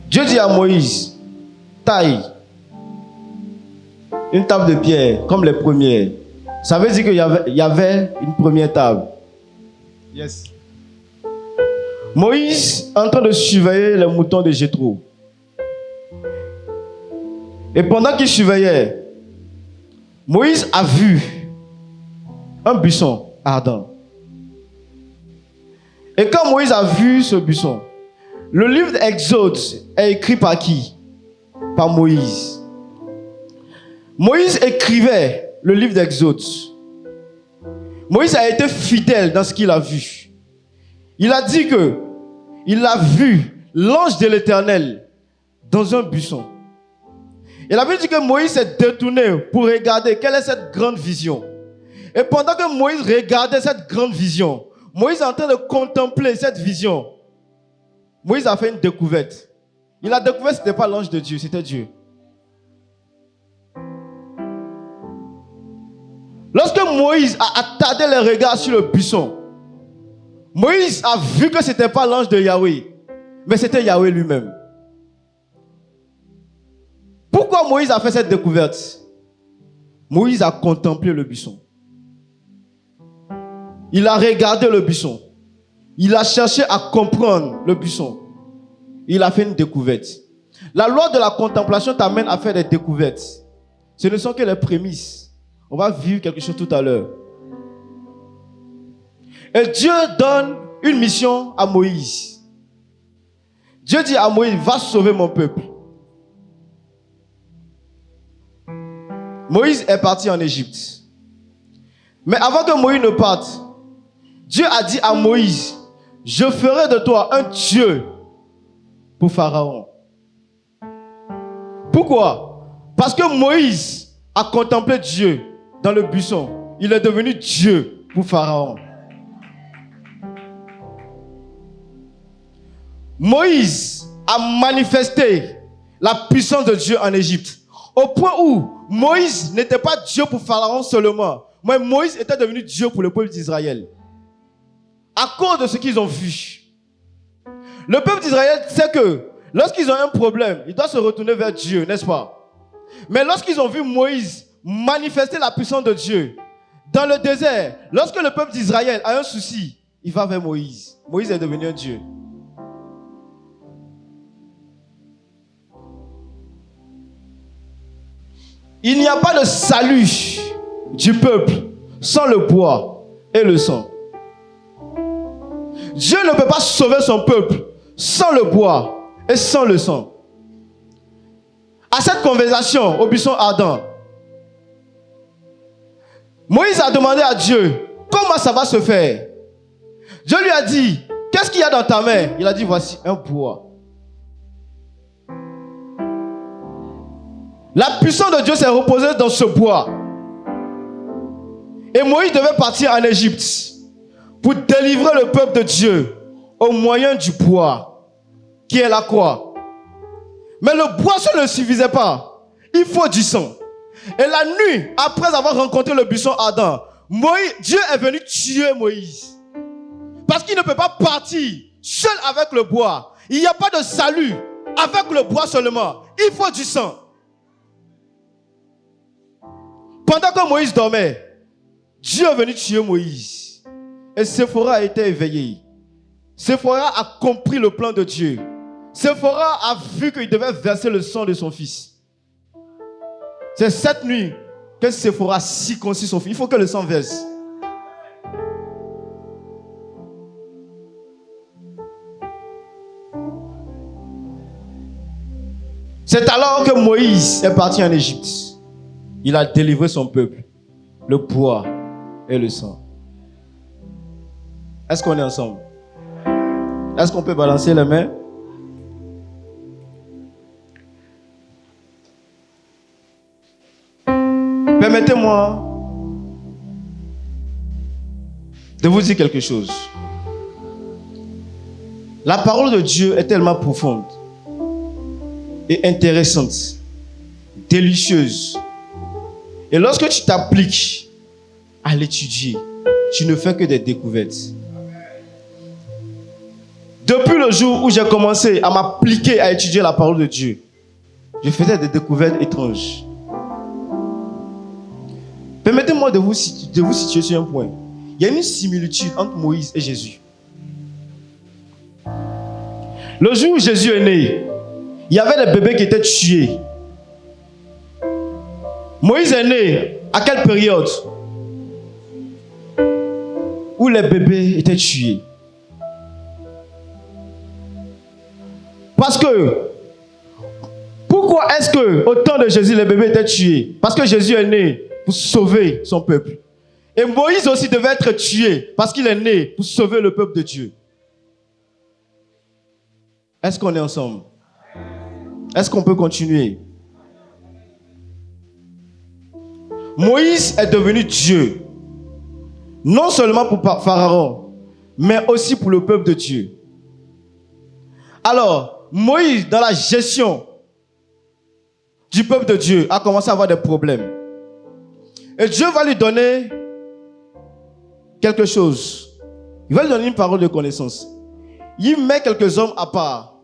Dieu dit à Moïse, taille une table de pierre comme les premières. Ça veut dire qu'il y avait une première table. Yes. Moïse est en train de surveiller les moutons de Jéthro. Et pendant qu'il surveillait, Moïse a vu un buisson ardent. Et quand Moïse a vu ce buisson, le livre d'Exode est écrit par qui? Par Moïse. Moïse écrivait le livre d'Exode. Moïse a été fidèle dans ce qu'il a vu. Il a dit que il a vu l'ange de l'Éternel dans un buisson. Il avait dit que Moïse s'est détourné pour regarder quelle est cette grande vision. Et pendant que Moïse regardait cette grande vision, Moïse est en train de contempler cette vision. Moïse a fait une découverte. Il a découvert que ce n'était pas l'ange de Dieu, c'était Dieu. Lorsque Moïse a attardé les regards sur le buisson, Moïse a vu que ce n'était pas l'ange de Yahweh, mais c'était Yahweh lui-même. Pourquoi Moïse a fait cette découverte? Moïse a contemplé le buisson. Il a regardé le buisson. Il a cherché à comprendre le buisson. Il a fait une découverte. La loi de la contemplation t'amène à faire des découvertes. Ce ne sont que les prémices. On va vivre quelque chose tout à l'heure. Et Dieu donne une mission à Moïse. Dieu dit à Moïse, va sauver mon peuple. Moïse est parti en Égypte. Mais avant que Moïse ne parte, Dieu a dit à Moïse, je ferai de toi un Dieu pour Pharaon. Pourquoi? Parce que Moïse a contemplé Dieu dans le buisson. Il est devenu Dieu pour Pharaon. Moïse a manifesté la puissance de Dieu en Égypte. Au point où Moïse n'était pas Dieu pour Pharaon seulement, mais Moïse était devenu Dieu pour le peuple d'Israël. À cause de ce qu'ils ont vu. Le peuple d'Israël sait que lorsqu'ils ont un problème, ils doivent se retourner vers Dieu, n'est-ce pas? Mais lorsqu'ils ont vu Moïse manifester la puissance de Dieu dans le désert, lorsque le peuple d'Israël a un souci, il va vers Moïse. Moïse est devenu un Dieu. Il n'y a pas de salut du peuple sans le bois et le sang. Dieu ne peut pas sauver son peuple sans le bois et sans le sang. À cette conversation au buisson ardent, Moïse a demandé à Dieu comment ça va se faire. Dieu lui a dit, qu'est-ce qu'il y a dans ta main? Il a dit, voici un bois. La puissance de Dieu s'est reposée dans ce bois. Et Moïse devait partir en Égypte pour délivrer le peuple de Dieu au moyen du bois, qui est la croix. Mais le bois seul ne suffisait pas. Il faut du sang. Et la nuit, après avoir rencontré le buisson ardent, Dieu est venu tuer Moïse. Parce qu'il ne peut pas partir seul avec le bois. Il n'y a pas de salut avec le bois seulement. Il faut du sang. Pendant que Moïse dormait, Dieu est venu tuer Moïse. Et Séphora a été éveillé. Séphora a compris le plan de Dieu. Séphora a vu qu'il devait verser le sang de son fils. C'est cette nuit que Séphora circoncit son fils. Il faut que le sang verse. C'est alors que Moïse est parti en Égypte. Il a délivré son peuple, le bois et le sang. Est-ce qu'on est ensemble? Est-ce qu'on peut balancer les mains? Permettez-moi de vous dire quelque chose. La parole de Dieu est tellement profonde et intéressante, délicieuse. Et lorsque tu t'appliques à l'étudier, tu ne fais que des découvertes. Depuis le jour où j'ai commencé à m'appliquer à étudier la parole de Dieu, je faisais des découvertes étranges. Permettez-moi de vous situer sur un point. Il y a une similitude entre Moïse et Jésus. Le jour où Jésus est né, il y avait des bébés qui étaient tués. Moïse est né à quelle période où les bébés étaient tués? Parce que, pourquoi est-ce que au temps de Jésus, les bébés étaient tués? Parce que Jésus est né pour sauver son peuple. Et Moïse aussi devait être tué parce qu'il est né pour sauver le peuple de Dieu. Est-ce qu'on est ensemble? Est-ce qu'on peut continuer? Moïse est devenu Dieu. Non seulement pour Pharaon, mais aussi pour le peuple de Dieu. Alors, Moïse, dans la gestion du peuple de Dieu, a commencé à avoir des problèmes. Et Dieu va lui donner quelque chose. Il va lui donner une parole de connaissance. Il met quelques hommes à part.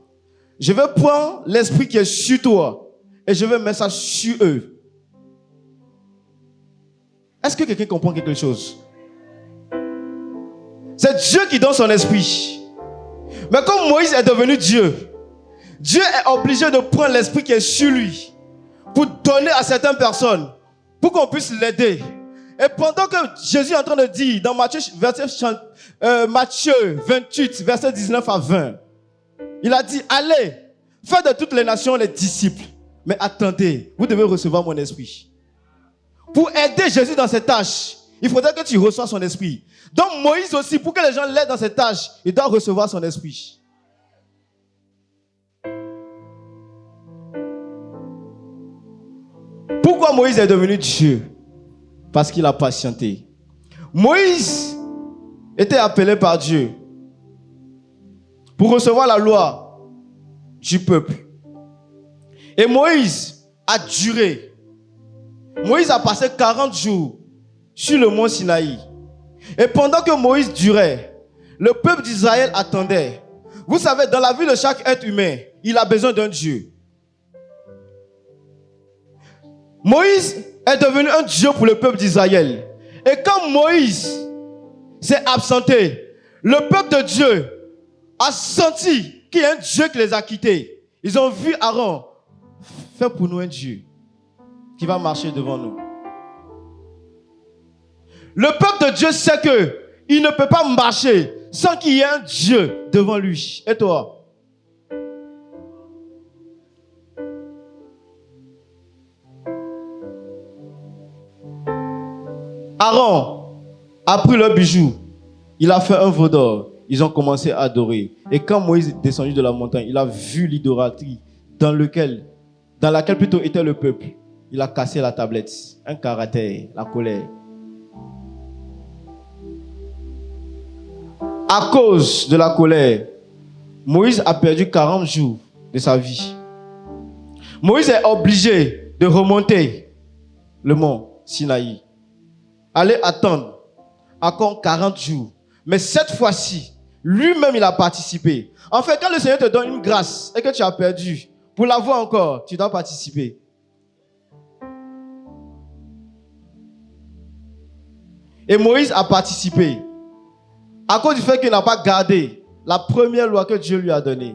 Je vais prendre l'esprit qui est sur toi et je vais mettre ça sur eux. Est-ce que quelqu'un comprend quelque chose? C'est Dieu qui donne son esprit. Mais comme Moïse est devenu Dieu, Dieu est obligé de prendre l'esprit qui est sur lui pour donner à certaines personnes, pour qu'on puisse l'aider. Et pendant que Jésus est en train de dire dans Matthieu 28, verset 19 à 20, il a dit, allez, faites de toutes les nations les disciples. Mais attendez, vous devez recevoir mon esprit. Pour aider Jésus dans ses tâches, il faudrait que tu reçoives son esprit. Donc Moïse aussi, pour que les gens l'aident dans ses tâches, il doit recevoir son esprit. Pourquoi Moïse est devenu Dieu? Parce qu'il a patienté. Moïse était appelé par Dieu pour recevoir la loi du peuple. Et Moïse a duré. Moïse a passé 40 jours sur le mont Sinaï. Et pendant que Moïse durait, le peuple d'Israël attendait. Vous savez, dans la vie de chaque être humain, il a besoin d'un Dieu. Moïse est devenu un Dieu pour le peuple d'Israël. Et quand Moïse s'est absenté, le peuple de Dieu a senti qu'il y a un Dieu qui les a quittés. Ils ont vu Aaron, fais pour nous un Dieu. qui va marcher devant nous. Le peuple de Dieu sait qu'il ne peut pas marcher sans qu'il y ait un Dieu devant lui. Et toi? Aaron a pris leur bijou. Il a fait un veau d'or. Ils ont commencé à adorer. Et quand Moïse est descendu de la montagne, il a vu l'idolâtrie dans laquelle plutôt était le peuple. Il a cassé la tablette. Un caractère, la colère. À cause de la colère, Moïse a perdu 40 jours de sa vie. Moïse est obligé de remonter le mont Sinaï. Aller attendre encore 40 jours. Mais cette fois-ci, lui-même, il a participé. En fait, quand le Seigneur te donne une grâce et que tu as perdu, pour l'avoir encore, tu dois participer. Et Moïse a participé à cause du fait qu'il n'a pas gardé la première loi que Dieu lui a donnée.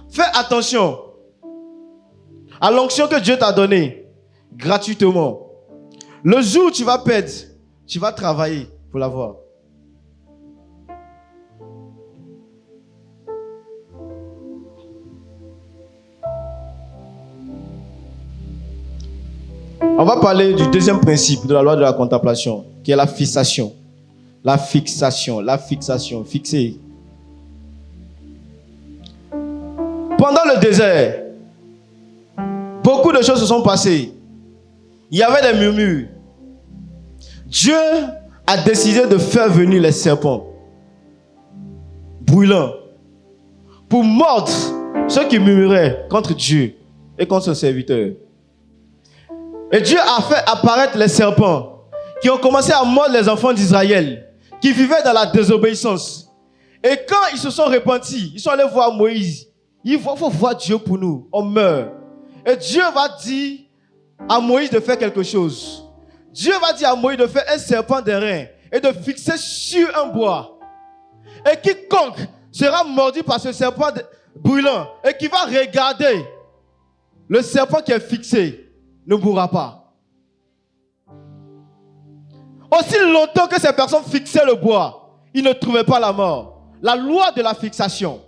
Fais attention à l'onction que Dieu t'a donnée gratuitement. Le jour où tu vas perdre, tu vas travailler pour l'avoir. On va parler du deuxième principe de la loi de la contemplation, qui est la fixation. La fixation, fixer. Pendant le désert, beaucoup de choses se sont passées. Il y avait des murmures. Dieu a décidé de faire venir les serpents brûlants pour mordre ceux qui murmuraient contre Dieu et contre son serviteur. Et Dieu a fait apparaître les serpents qui ont commencé à mordre les enfants d'Israël qui vivaient dans la désobéissance. Et quand ils se sont repentis, ils sont allés voir Moïse. Il faut voir Dieu pour nous, on meurt. Et Dieu va dire à Moïse de faire quelque chose. Dieu va dire à Moïse de faire un serpent d'airain et de fixer sur un bois. Et quiconque sera mordu par ce serpent brûlant et qui va regarder le serpent qui est fixé ne mourra pas. Aussi longtemps que ces personnes fixaient le bois, ils ne trouvaient pas la mort. La loi de la fixation.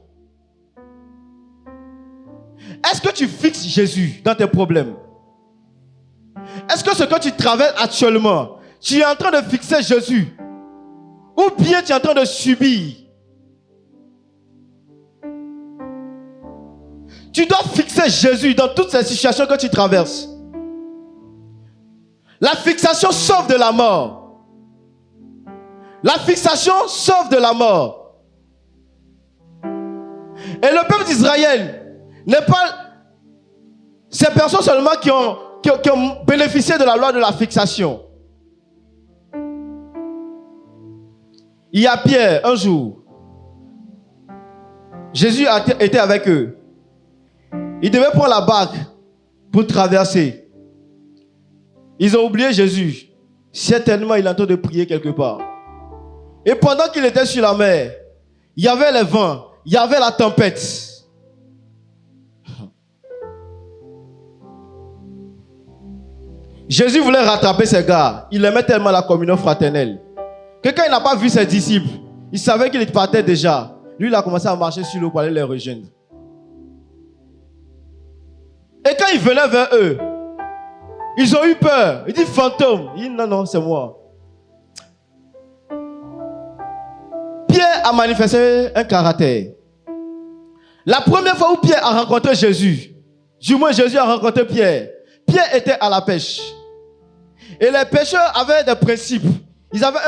Est-ce que tu fixes Jésus dans tes problèmes? Est-ce que ce que tu traverses actuellement, tu es en train de fixer Jésus? Ou bien tu es en train de subir? Tu dois fixer Jésus dans toutes ces situations que tu traverses. La fixation sauve de la mort. La fixation sauve de la mort. Et le peuple d'Israël n'est pas ces personnes seulement qui ont bénéficié de la loi de la fixation. Il y a Pierre, un jour, Jésus était avec eux. Il devait prendre la barque pour traverser. Ils ont oublié Jésus. Certainement, il est en train de prier quelque part. Et pendant qu'il était sur la mer, il y avait les vents, il y avait la tempête. Jésus voulait rattraper ces gars. Il aimait tellement la communion fraternelle que quand il n'a pas vu ses disciples, il savait qu'il partait déjà. Lui, il a commencé à marcher sur l'eau pour aller les rejoindre. Et quand il venait vers eux, ils ont eu peur. Il dit fantôme. Il dit non, c'est moi. Pierre a manifesté un caractère. La première fois où Pierre a rencontré Jésus, du moins Jésus a rencontré Pierre, Pierre était à la pêche. Et les pêcheurs avaient des principes. Ils avaient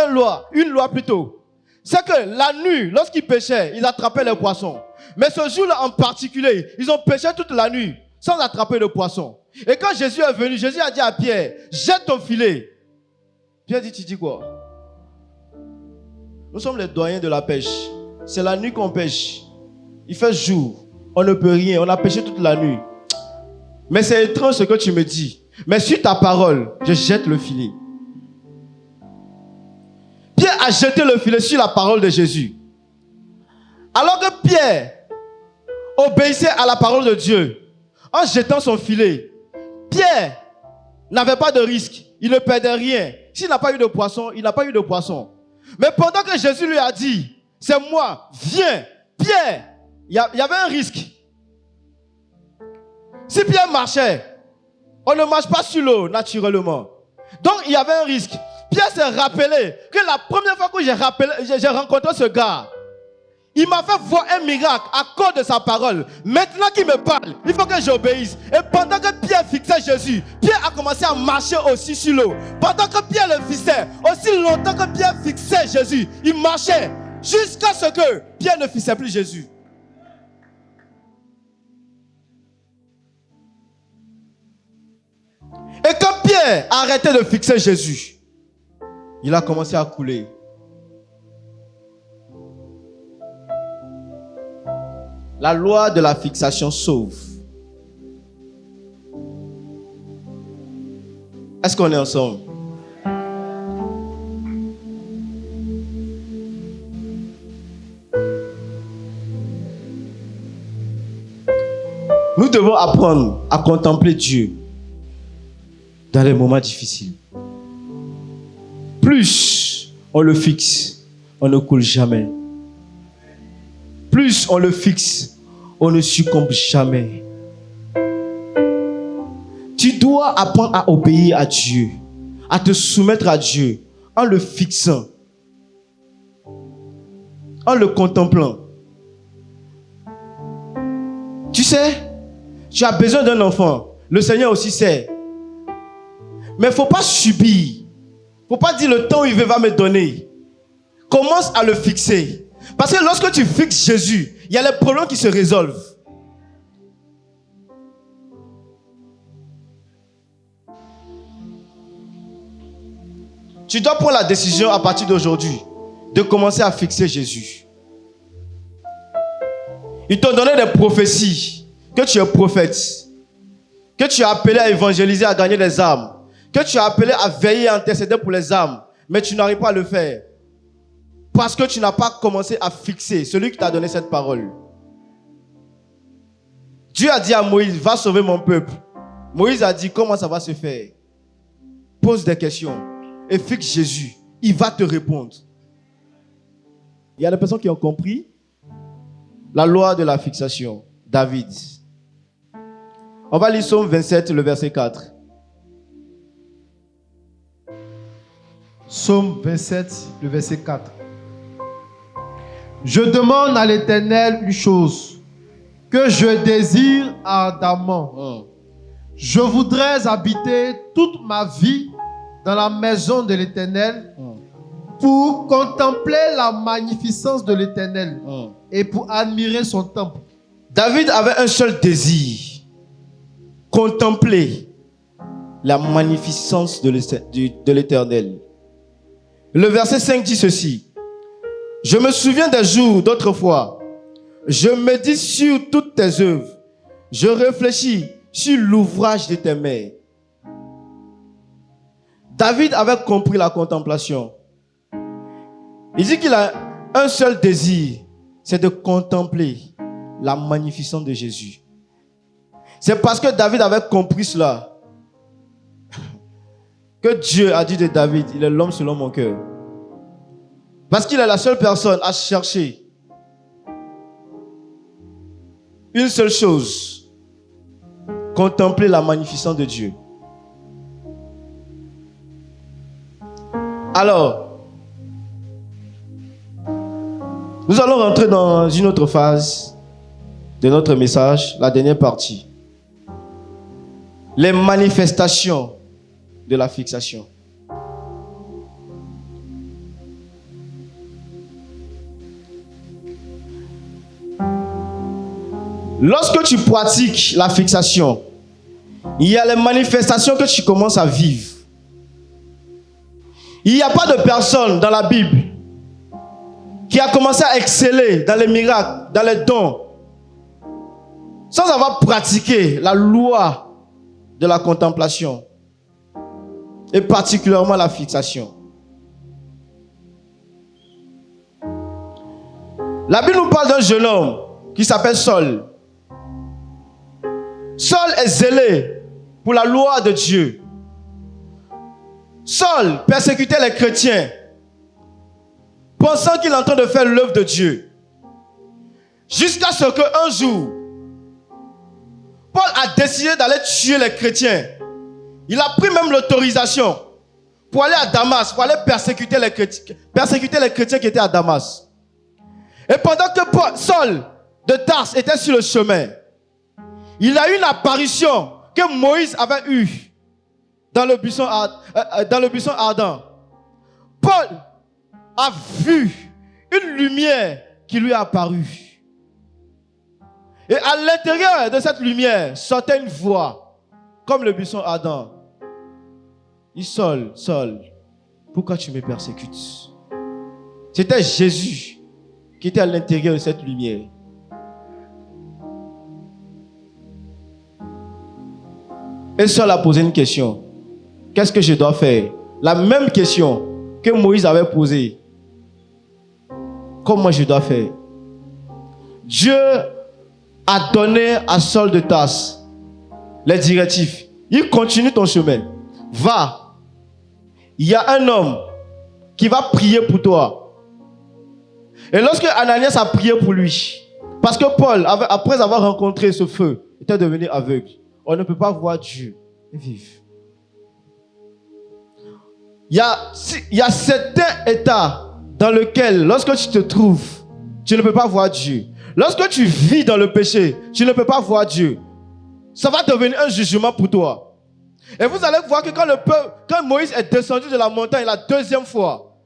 une loi plutôt. C'est que la nuit, lorsqu'ils pêchaient, ils attrapaient les poissons. Mais ce jour-là en particulier, ils ont pêché toute la nuit sans attraper de poissons. Et quand Jésus est venu, Jésus a dit à Pierre, jette ton filet. Pierre dit, tu dis quoi? Nous sommes les doyens de la pêche. C'est la nuit qu'on pêche. Il fait jour. On ne peut rien. On a pêché toute la nuit. Mais c'est étrange ce que tu me dis. Mais sur ta parole, je jette le filet. Pierre a jeté le filet sur la parole de Jésus. Alors que Pierre obéissait à la parole de Dieu, en jetant son filet, Pierre n'avait pas de risque. Il ne perdait rien. S'il n'a pas eu de poisson, il n'a pas eu de poisson. Mais pendant que Jésus lui a dit, c'est moi, viens, Pierre, il y avait un risque. Si Pierre marchait, on ne marche pas sur l'eau naturellement. Donc il y avait un risque. Pierre s'est rappelé que la première fois que j'ai rencontré ce gars, il m'a fait voir un miracle à cause de sa parole. Maintenant qu'il me parle, il faut que j'obéisse. Et pendant que Pierre fixait Jésus, Pierre a commencé à marcher aussi sur l'eau. Pendant que Pierre le fixait, aussi longtemps que Pierre fixait Jésus, il marchait jusqu'à ce que Pierre ne fixait plus Jésus. Et quand Pierre a arrêté de fixer Jésus, il a commencé à couler. La loi de la fixation sauve. Est-ce qu'on est ensemble? Nous devons apprendre à contempler Dieu dans les moments difficiles. Plus on le fixe, on ne coule jamais. Plus on le fixe, on ne succombe jamais. Tu dois apprendre à obéir à Dieu, à te soumettre à Dieu, en le fixant, en le contemplant. Tu sais, tu as besoin d'un enfant. Le Seigneur aussi sait. Mais il ne faut pas subir. Il ne faut pas dire le temps où il va me donner. Commence à le fixer. Parce que lorsque tu fixes Jésus, il y a les problèmes qui se résolvent. Tu dois prendre la décision à partir d'aujourd'hui de commencer à fixer Jésus. Ils t'ont donné des prophéties, que tu es prophète, que tu es appelé à évangéliser, à gagner des âmes, que tu es appelé à veiller et à intercéder pour les âmes, mais tu n'arrives pas à le faire. Parce que tu n'as pas commencé à fixer celui qui t'a donné cette parole. Dieu a dit à Moïse, va sauver mon peuple. Moïse a dit, comment ça va se faire? Pose des questions et fixe Jésus. Il va te répondre. Il y a des personnes qui ont compris la loi de la fixation. David. On va lire Psaume 27, le verset 4. Psaume 27, le verset 4. Je demande à l'Éternel une chose que je désire ardemment. Je voudrais habiter toute ma vie dans la maison de l'Éternel pour contempler la magnificence de l'Éternel et pour admirer son temple. David avait un seul désir: contempler la magnificence de l'Éternel. Le verset 5 dit ceci: je me souviens des jours d'autrefois. Je médite sur toutes tes œuvres. Je réfléchis sur l'ouvrage de tes mains. David avait compris la contemplation. Il dit qu'il a un seul désir, c'est de contempler la magnificence de Jésus. C'est parce que David avait compris cela que Dieu a dit de David, il est l'homme selon mon cœur. Parce qu'il est la seule personne à chercher une seule chose: contempler la magnificence de Dieu. Alors, nous allons rentrer dans une autre phase de notre message, la dernière partie. Les manifestations de la fixation. Lorsque tu pratiques la fixation, il y a les manifestations que tu commences à vivre. Il n'y a pas de personne dans la Bible qui a commencé à exceller dans les miracles, dans les dons, sans avoir pratiqué la loi de la contemplation et particulièrement la fixation. La Bible nous parle d'un jeune homme qui s'appelle Saul. Saul est zélé pour la loi de Dieu. Saul persécutait les chrétiens, pensant qu'il est en train de faire l'œuvre de Dieu. Jusqu'à ce qu'un jour, Paul a décidé d'aller tuer les chrétiens. Il a pris même l'autorisation pour aller à Damas, pour aller persécuter les chrétiens qui étaient à Damas. Et pendant que Saul de Tarse était sur le chemin, il a eu une apparition que Moïse avait eue dans le buisson ardent. Paul a vu une lumière qui lui est apparue. Et à l'intérieur de cette lumière sortait une voix, comme le buisson ardent. Il dit, Saul, Saul, pourquoi tu me persécutes? C'était Jésus qui était à l'intérieur de cette lumière. Et Saul a posé une question. Qu'est-ce que je dois faire? La même question que Moïse avait posée. Comment je dois faire? Dieu a donné à Saul de Tarse les directives. Il continue ton chemin. Va. Il y a un homme qui va prier pour toi. Et lorsque Ananias a prié pour lui, parce que Paul, après avoir rencontré ce feu, était devenu aveugle. On ne peut pas voir Dieu et vivre. Il y a certains états dans lesquels, lorsque tu te trouves, tu ne peux pas voir Dieu. Lorsque tu vis dans le péché, tu ne peux pas voir Dieu. Ça va devenir un jugement pour toi. Et vous allez voir que quand Moïse est descendu de la montagne la deuxième fois,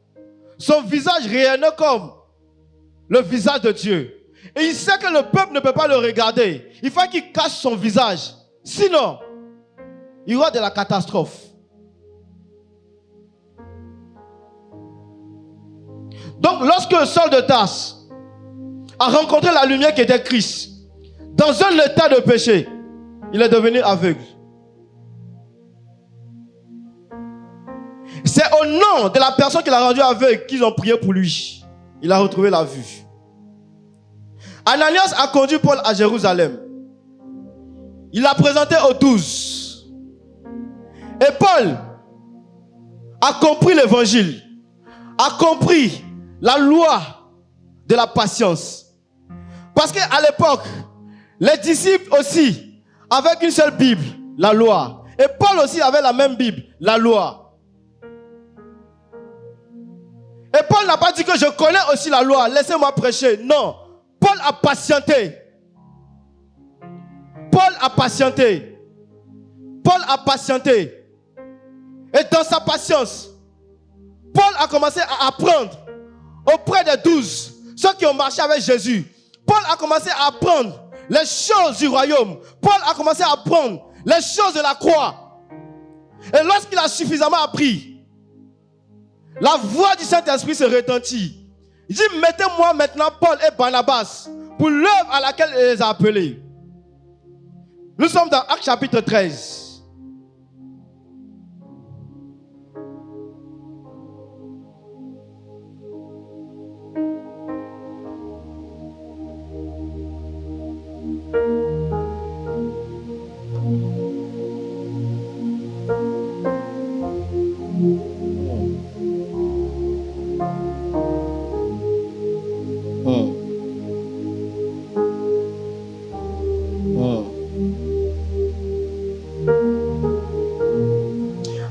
son visage rayonnait comme le visage de Dieu. Et il sait que le peuple ne peut pas le regarder. Il faut qu'il cache son visage. Sinon, il y aura de la catastrophe. Donc, lorsque Saul de Tarse a rencontré la lumière qui était Christ, dans un état de péché, il est devenu aveugle. C'est au nom de la personne qui l'a rendu aveugle qu'ils ont prié pour lui. Il a retrouvé la vue. Ananias a conduit Paul à Jérusalem. Il l'a présenté aux 12. Et Paul a compris l'évangile, a compris la loi de la patience. Parce qu'à l'époque, les disciples aussi avaient une seule Bible, la loi. Et Paul aussi avait la même Bible, la loi. Et Paul n'a pas dit que je connais aussi la loi, laissez-moi prêcher. Non, Paul a patienté. Paul a patienté. Paul a patienté. Et dans sa patience, Paul a commencé à apprendre auprès des 12, ceux qui ont marché avec Jésus. Paul a commencé à apprendre les choses du royaume. Paul a commencé à apprendre les choses de la croix. Et lorsqu'il a suffisamment appris, la voix du Saint-Esprit se retentit. Il dit, mettez-moi maintenant Paul et Barnabas pour l'œuvre à laquelle il les a appelés. Nous sommes dans Actes chapitre 13.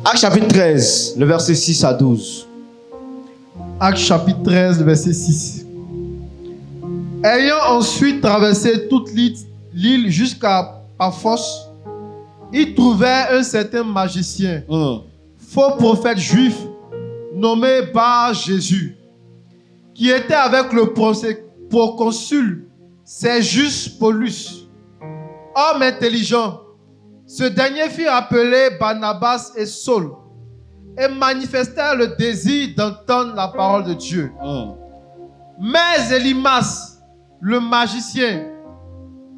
Actes chapitre 13, le verset 6 à 12. Actes chapitre 13, le verset 6. Ayant ensuite traversé toute l'île jusqu'à Paphos, ils trouvèrent un certain magicien, faux prophète juif, nommé Bar Jésus, qui était avec le proconsul Sergius Paulus, homme intelligent. Ce dernier fit appeler Barnabas et Saul et manifestèrent le désir d'entendre la parole de Dieu. Mais Élymas, le magicien,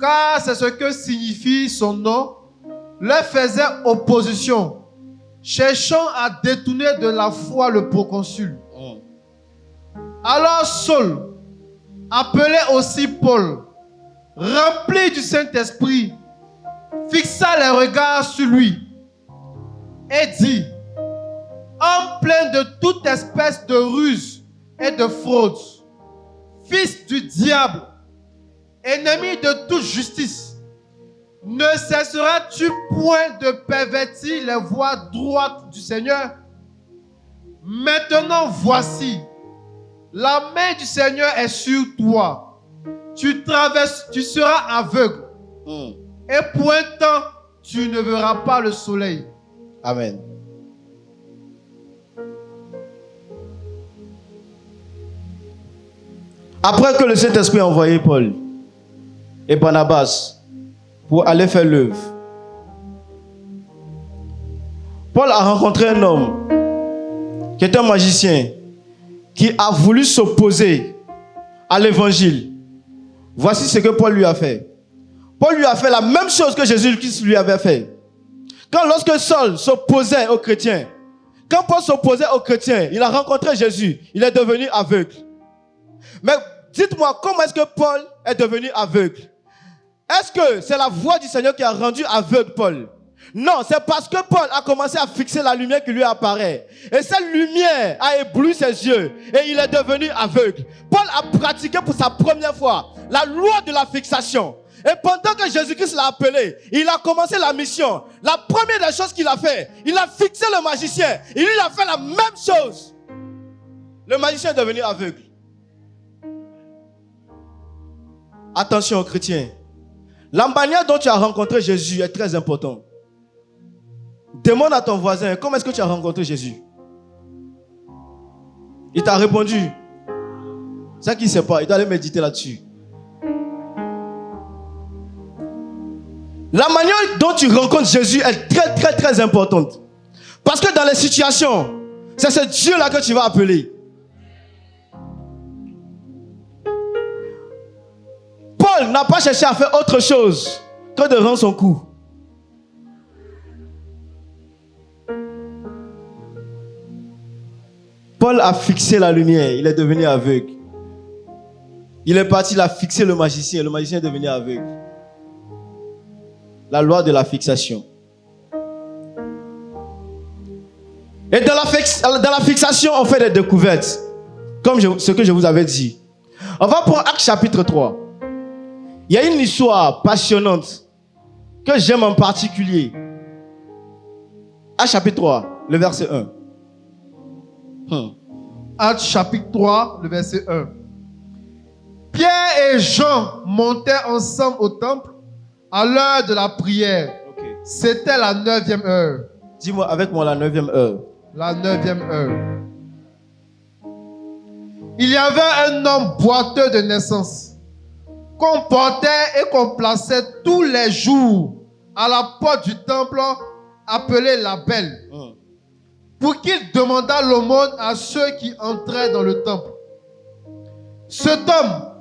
car c'est ce que signifie son nom, leur faisait opposition, cherchant à détourner de la foi le proconsul. Alors Saul, appelé aussi Paul, rempli du Saint-Esprit, fixa les regards sur lui et dit: homme plein de toute espèce de ruse et de fraude, fils du diable, ennemi de toute justice, ne cesseras-tu point de pervertir les voies droites du Seigneur? Maintenant voici, la main du Seigneur est sur toi. Tu seras aveugle. Et pour un temps, tu ne verras pas le soleil. Amen. Après que le Saint-Esprit a envoyé Paul et Barnabas pour aller faire l'œuvre, Paul a rencontré un homme qui est un magicien qui a voulu s'opposer à l'évangile. Voici ce que Paul lui a fait. Paul lui a fait la même chose que Jésus-Christ lui avait fait. Lorsque Saul s'opposait aux chrétiens, quand Paul s'opposait aux chrétiens, il a rencontré Jésus, il est devenu aveugle. Mais dites-moi, comment est-ce que Paul est devenu aveugle? Est-ce que c'est la voix du Seigneur qui a rendu aveugle Paul? Non, c'est parce que Paul a commencé à fixer la lumière qui lui apparaît. Et cette lumière a ébloui ses yeux et il est devenu aveugle. Paul a pratiqué pour sa première fois la loi de la fixation. Et pendant que Jésus-Christ l'a appelé, il a commencé la mission. La première des choses qu'il a fait, il a fixé le magicien. Il lui a fait la même chose. Le magicien est devenu aveugle. Attention, chrétiens. La manière dont tu as rencontré Jésus est très importante. Demande à ton voisin, comment est-ce que tu as rencontré Jésus? Il t'a répondu. C'est ça qu'il ne sait pas, il doit aller méditer là-dessus. La manière dont tu rencontres Jésus est très très très importante. Parce que dans les situations, c'est ce Dieu-là que tu vas appeler. Paul n'a pas cherché à faire autre chose que de rendre son coup. Paul a fixé la lumière, il est devenu aveugle. Il est parti, il a fixé le magicien est devenu aveugle. La loi de la fixation. Et dans la fixation, on fait des découvertes. Comme ce que je vous avais dit. On va prendre Actes chapitre 3. Il y a une histoire passionnante que j'aime en particulier. Actes chapitre 3, le verset 1. Actes chapitre 3, le verset 1. Pierre et Jean montaient ensemble au temple à l'heure de la prière. Okay. C'était la 9e heure. Dis-moi avec moi la 9e heure. La 9e heure. Il y avait un homme boiteux de naissance qu'on portait et qu'on plaçait tous les jours à la porte du temple appelé la Belle, pour qu'il demandât l'aumône à ceux qui entraient dans le temple. Cet homme,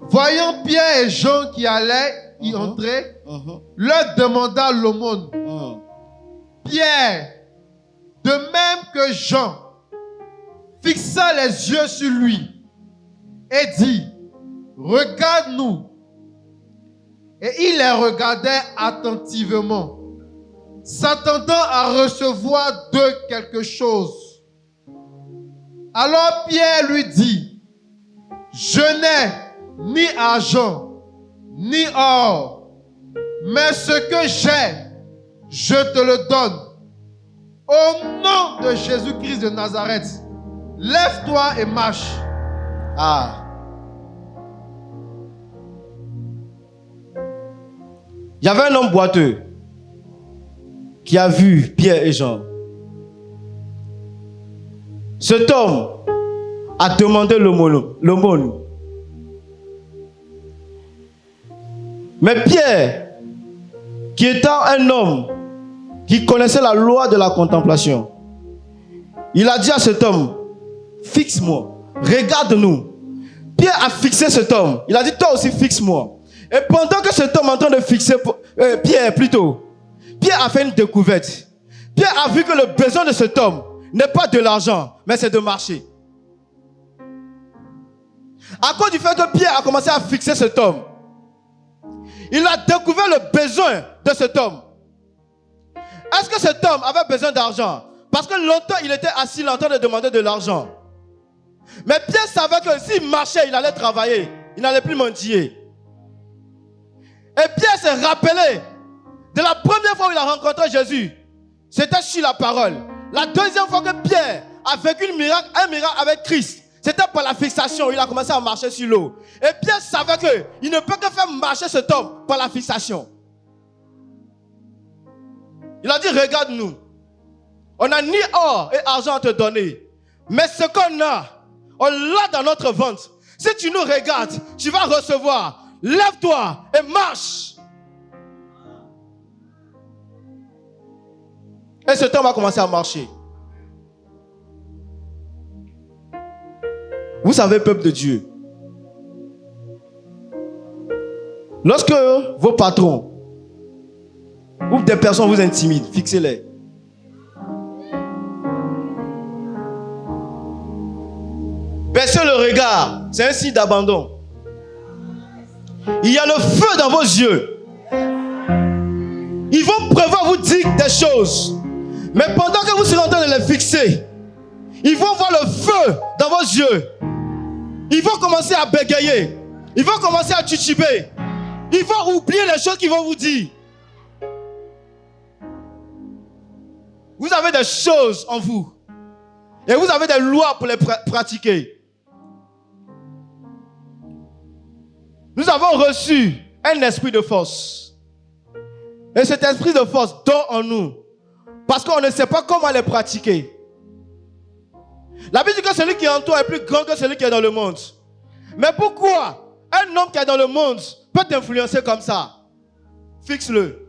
voyant Pierre et Jean qui allaient y entrer, leur demanda l'aumône. Pierre, de même que Jean, fixa les yeux sur lui et dit: regarde-nous. Et il les regardait attentivement, s'attendant à recevoir d'eux quelque chose. Alors Pierre lui dit: je n'ai ni argent, ni or, mais ce que j'ai, je te le donne. Au nom de Jésus-Christ de Nazareth, lève-toi et marche. Il y avait un homme boiteux qui a vu Pierre et Jean. Cet homme a demandé l'aumône. Mais Pierre, qui étant un homme qui connaissait la loi de la contemplation, il a dit à cet homme: fixe-moi, regarde-nous. Pierre a fixé cet homme. Il a dit: toi aussi fixe-moi. Et pendant que cet homme est en train de fixer Pierre a fait une découverte. Pierre a vu que le besoin de cet homme n'est pas de l'argent, mais c'est de marcher. À cause du fait que Pierre a commencé à fixer cet homme, il a découvert le besoin de cet homme. Est-ce que cet homme avait besoin d'argent? Parce que longtemps, il était assis en train de demander de l'argent. Mais Pierre savait que s'il marchait, il allait travailler. Il n'allait plus mendier. Et Pierre s'est rappelé de la première fois où il a rencontré Jésus. C'était sur la parole. La deuxième fois que Pierre a vécu un miracle avec Christ, c'était par la fixation. Il a commencé à marcher sur l'eau. Et Pierre savait qu'il ne peut que faire marcher cet homme par la fixation. Il a dit, regarde-nous. On n'a ni or et argent à te donner. Mais ce qu'on a, on l'a dans notre ventre. Si tu nous regardes, tu vas recevoir. Lève-toi et marche. Et cet homme a commencé à marcher. Vous savez, peuple de Dieu, lorsque vos patrons ou des personnes vous intimident, fixez-les. Baissez le regard, c'est un signe d'abandon. Il y a le feu dans vos yeux. Ils vont prévoir vous dire des choses. Mais pendant que vous serez en train de les fixer, ils vont voir le feu dans vos yeux. Ils vont commencer à bégayer. Ils vont commencer à tituber. Ils vont oublier les choses qu'ils vont vous dire. Vous avez des choses en vous. Et vous avez des lois pour les pratiquer. Nous avons reçu un esprit de force. Et cet esprit de force dort en nous. Parce qu'on ne sait pas comment les pratiquer. La Bible dit que celui qui est en toi est plus grand que celui qui est dans le monde. Mais pourquoi un homme qui est dans le monde peut t'influencer comme ça? Fixe-le.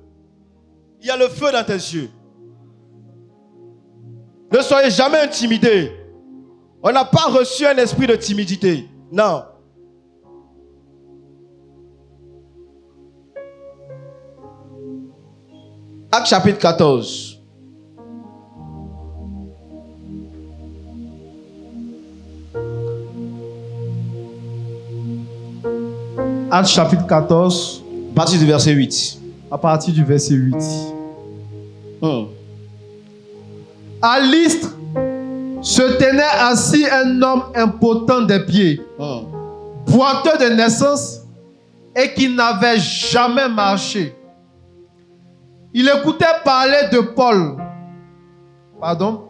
Il y a le feu dans tes yeux. Ne soyez jamais intimidés. On n'a pas reçu un esprit de timidité. Non. Actes chapitre 14. Actes chapitre 14, À partir du verset 8. à partir du verset 8. À Lystre se tenait assis un homme impotent des pieds, boiteux de naissance et qui n'avait jamais marché. Il écoutait parler de Paul.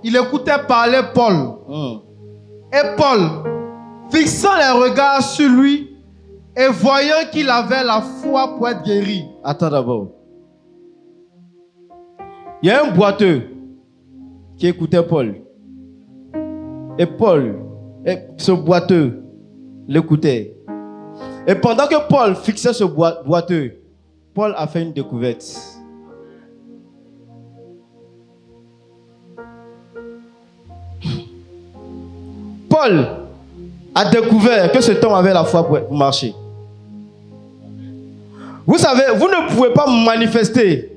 Il écoutait parler Paul. Et Paul, fixant les regards sur lui et voyant qu'il avait la foi pour être guéri. Attends d'abord. Il y a un boiteux qui écoutait Paul. Et Paul, ce boiteux, l'écoutait. Et pendant que Paul fixait ce boiteux, Paul a fait une découverte. Paul a découvert que cet homme avait la foi pour marcher. Vous savez, vous ne pouvez pas manifester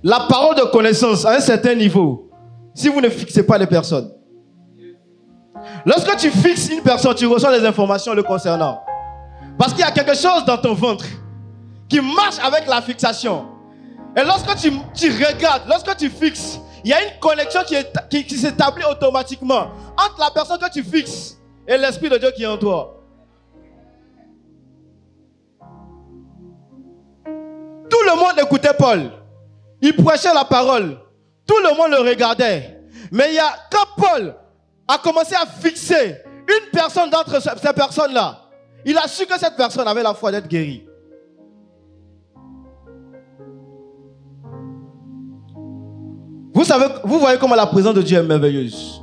la parole de connaissance à un certain niveau si vous ne fixez pas les personnes. Lorsque tu fixes une personne, tu reçois des informations le concernant. Parce qu'il y a quelque chose dans ton ventre qui marche avec la fixation. Et lorsque tu regardes, lorsque tu fixes, il y a une connexion qui s'établit automatiquement entre la personne que tu fixes et l'Esprit de Dieu qui est en toi. Tout le monde écoutait Paul. Il prêchait la parole. Tout le monde le regardait. Mais quand Paul a commencé à fixer une personne d'entre ces personnes-là, il a su que cette personne avait la foi d'être guérie. Vous savez, vous voyez comment la présence de Dieu est merveilleuse.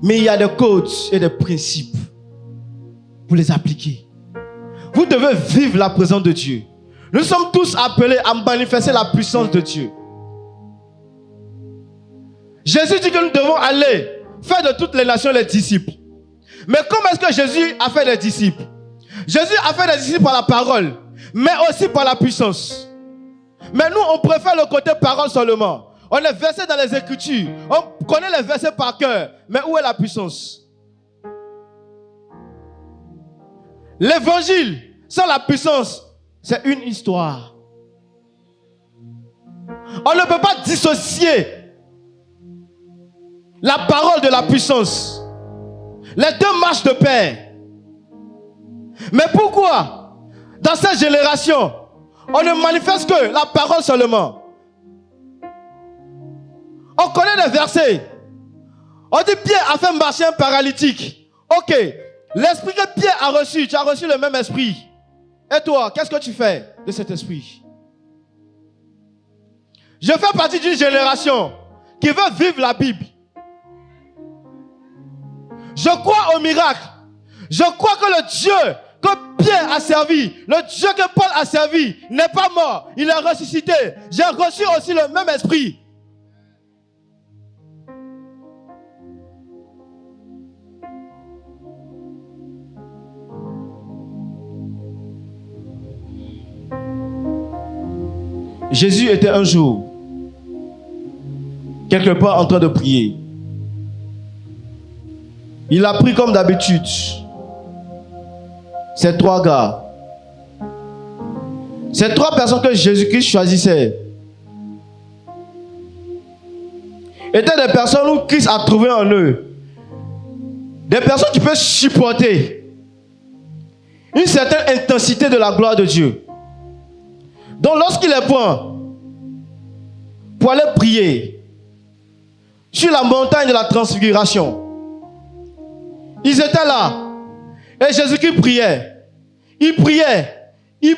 Mais il y a des codes et des principes pour les appliquer. Vous devez vivre la présence de Dieu. Nous sommes tous appelés à manifester la puissance de Dieu. Jésus dit que nous devons aller faire de toutes les nations les disciples. Mais comment est-ce que Jésus a fait des disciples? Jésus a fait des disciples par la parole, mais aussi par la puissance. Mais nous, on préfère le côté parole seulement. On est versé dans les Écritures. On connaît les versets par cœur. Mais où est la puissance? L'évangile, sans la puissance, c'est une histoire. On ne peut pas dissocier la parole de la puissance. Les deux marchent de pair. Mais pourquoi, dans cette génération, on ne manifeste que la parole seulement? On connaît les versets. On dit Pierre a fait marcher un paralytique. Ok, l'esprit que Pierre a reçu, tu as reçu le même esprit. Et toi, qu'est-ce que tu fais de cet esprit? Je fais partie d'une génération qui veut vivre la Bible. Je crois au miracle. Je crois que le Dieu que Pierre a servi, le Dieu que Paul a servi, n'est pas mort. Il est ressuscité. J'ai reçu aussi le même esprit. Jésus était un jour quelque part en train de prier. Il a pris comme d'habitude ces trois gars. Ces trois personnes que Jésus-Christ choisissait étaient des personnes où Christ a trouvé en eux des personnes qui peuvent supporter une certaine intensité de la gloire de Dieu. Donc lorsqu'il les prend pour aller prier sur la montagne de la transfiguration, ils étaient là et Jésus-Christ priait. Il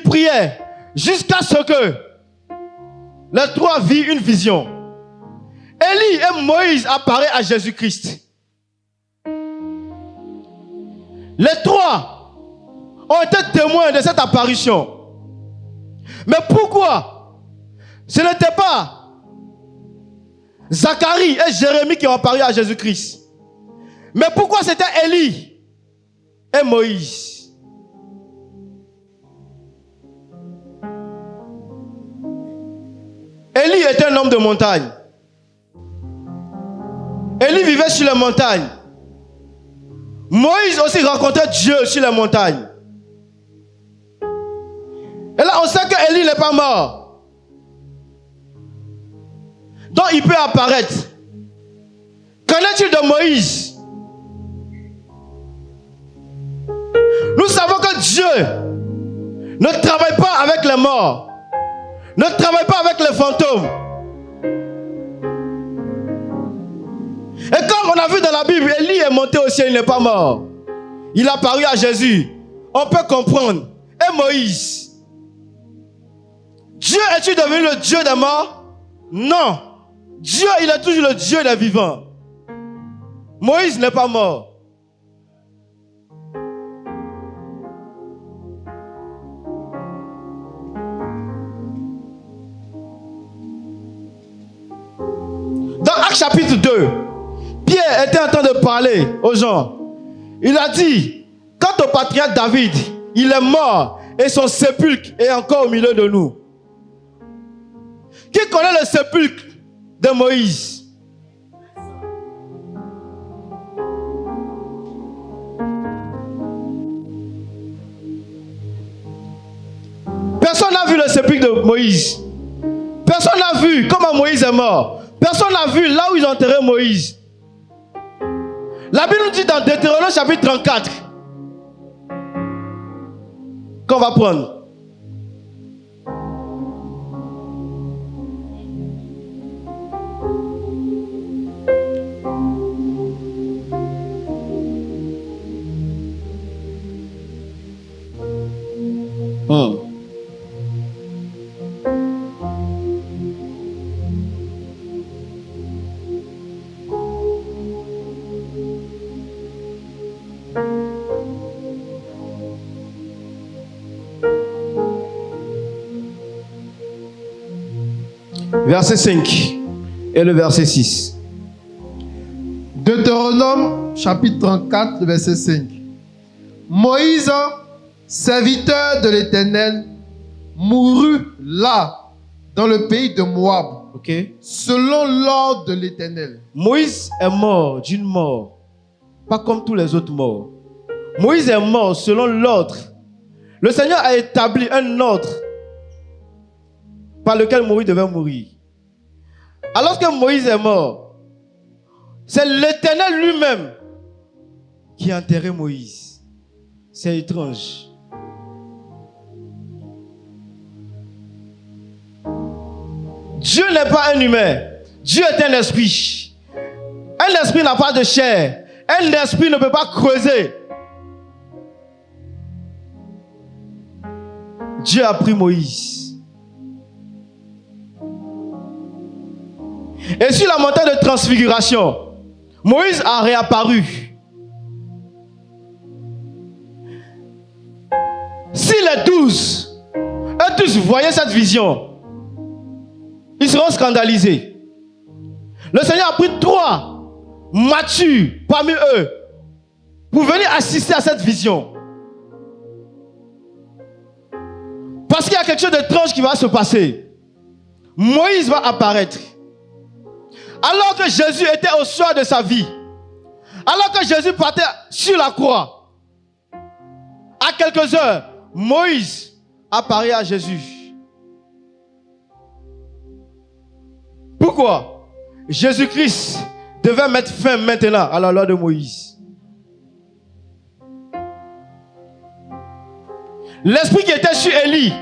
priait jusqu'à ce que les trois virent une vision. Élie et Moïse apparaissent à Jésus-Christ. Les trois ont été témoins de cette apparition. Mais pourquoi ce n'était pas Zacharie et Jérémie qui ont apparu à Jésus-Christ? Mais pourquoi c'était Élie et Moïse? Élie était un homme de montagne. Élie vivait sur les montagnes. Moïse aussi rencontrait Dieu sur les montagnes. Et là, on sait que Élie n'est pas mort. Donc, il peut apparaître. Qu'en est-il de Moïse? Nous savons que Dieu ne travaille pas avec les morts, ne travaille pas avec les fantômes. Et comme on a vu dans la Bible, Élie est monté au ciel, il n'est pas mort. Il a apparu à Jésus. On peut comprendre. Et Moïse? Dieu est-il devenu le Dieu des morts? Non. Dieu, il est toujours le Dieu des vivants. Moïse n'est pas mort. Dans Actes chapitre 2, Pierre était en train de parler aux gens. Il a dit, quant au patriarche David, il est mort et son sépulcre est encore au milieu de nous. Qui connaît le sépulcre de Moïse? Personne n'a vu le sépulcre de Moïse. Personne n'a vu comment Moïse est mort. Personne n'a vu là où ils ont enterré Moïse. La Bible nous dit dans Deutéronome chapitre 34 qu'on va prendre. Verset 5 et le verset 6. Deutéronome chapitre 34, le verset 5. Moïse, serviteur de l'Éternel, mourut là, dans le pays de Moab, selon l'ordre de l'Éternel. Moïse est mort d'une mort, pas comme tous les autres morts. Moïse est mort selon l'ordre Le Seigneur a établi un ordre par lequel Moïse devait mourir. Alors que Moïse est mort, c'est l'Éternel lui-même qui a enterré Moïse. C'est étrange. Dieu n'est pas un humain. Dieu est un esprit. Un esprit n'a pas de chair. Un esprit ne peut pas creuser. Dieu a pris Moïse. Et sur la montagne de transfiguration, Moïse a réapparu. Si les 12, eux tous voyaient cette vision, ils seront scandalisés. Le Seigneur a pris 3 matures parmi eux pour venir assister à cette vision. Parce qu'il y a quelque chose d'étrange qui va se passer. Moïse va apparaître. Alors que Jésus était au soir de sa vie, alors que Jésus partait sur la croix, à quelques heures, Moïse apparaît à Jésus. Pourquoi? Jésus-Christ devait mettre fin maintenant à la loi de Moïse. L'esprit qui était sur Élie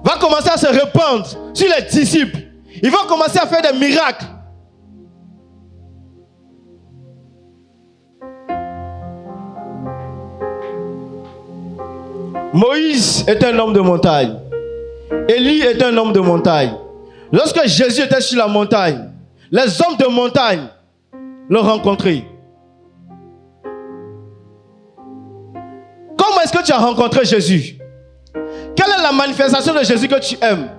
va commencer à se répandre sur les disciples. Ils vont commencer à faire des miracles. Moïse est un homme de montagne. Élie est un homme de montagne. Lorsque Jésus était sur la montagne, les hommes de montagne l'ont rencontré. Comment est-ce que tu as rencontré Jésus? Quelle est la manifestation de Jésus que tu aimes?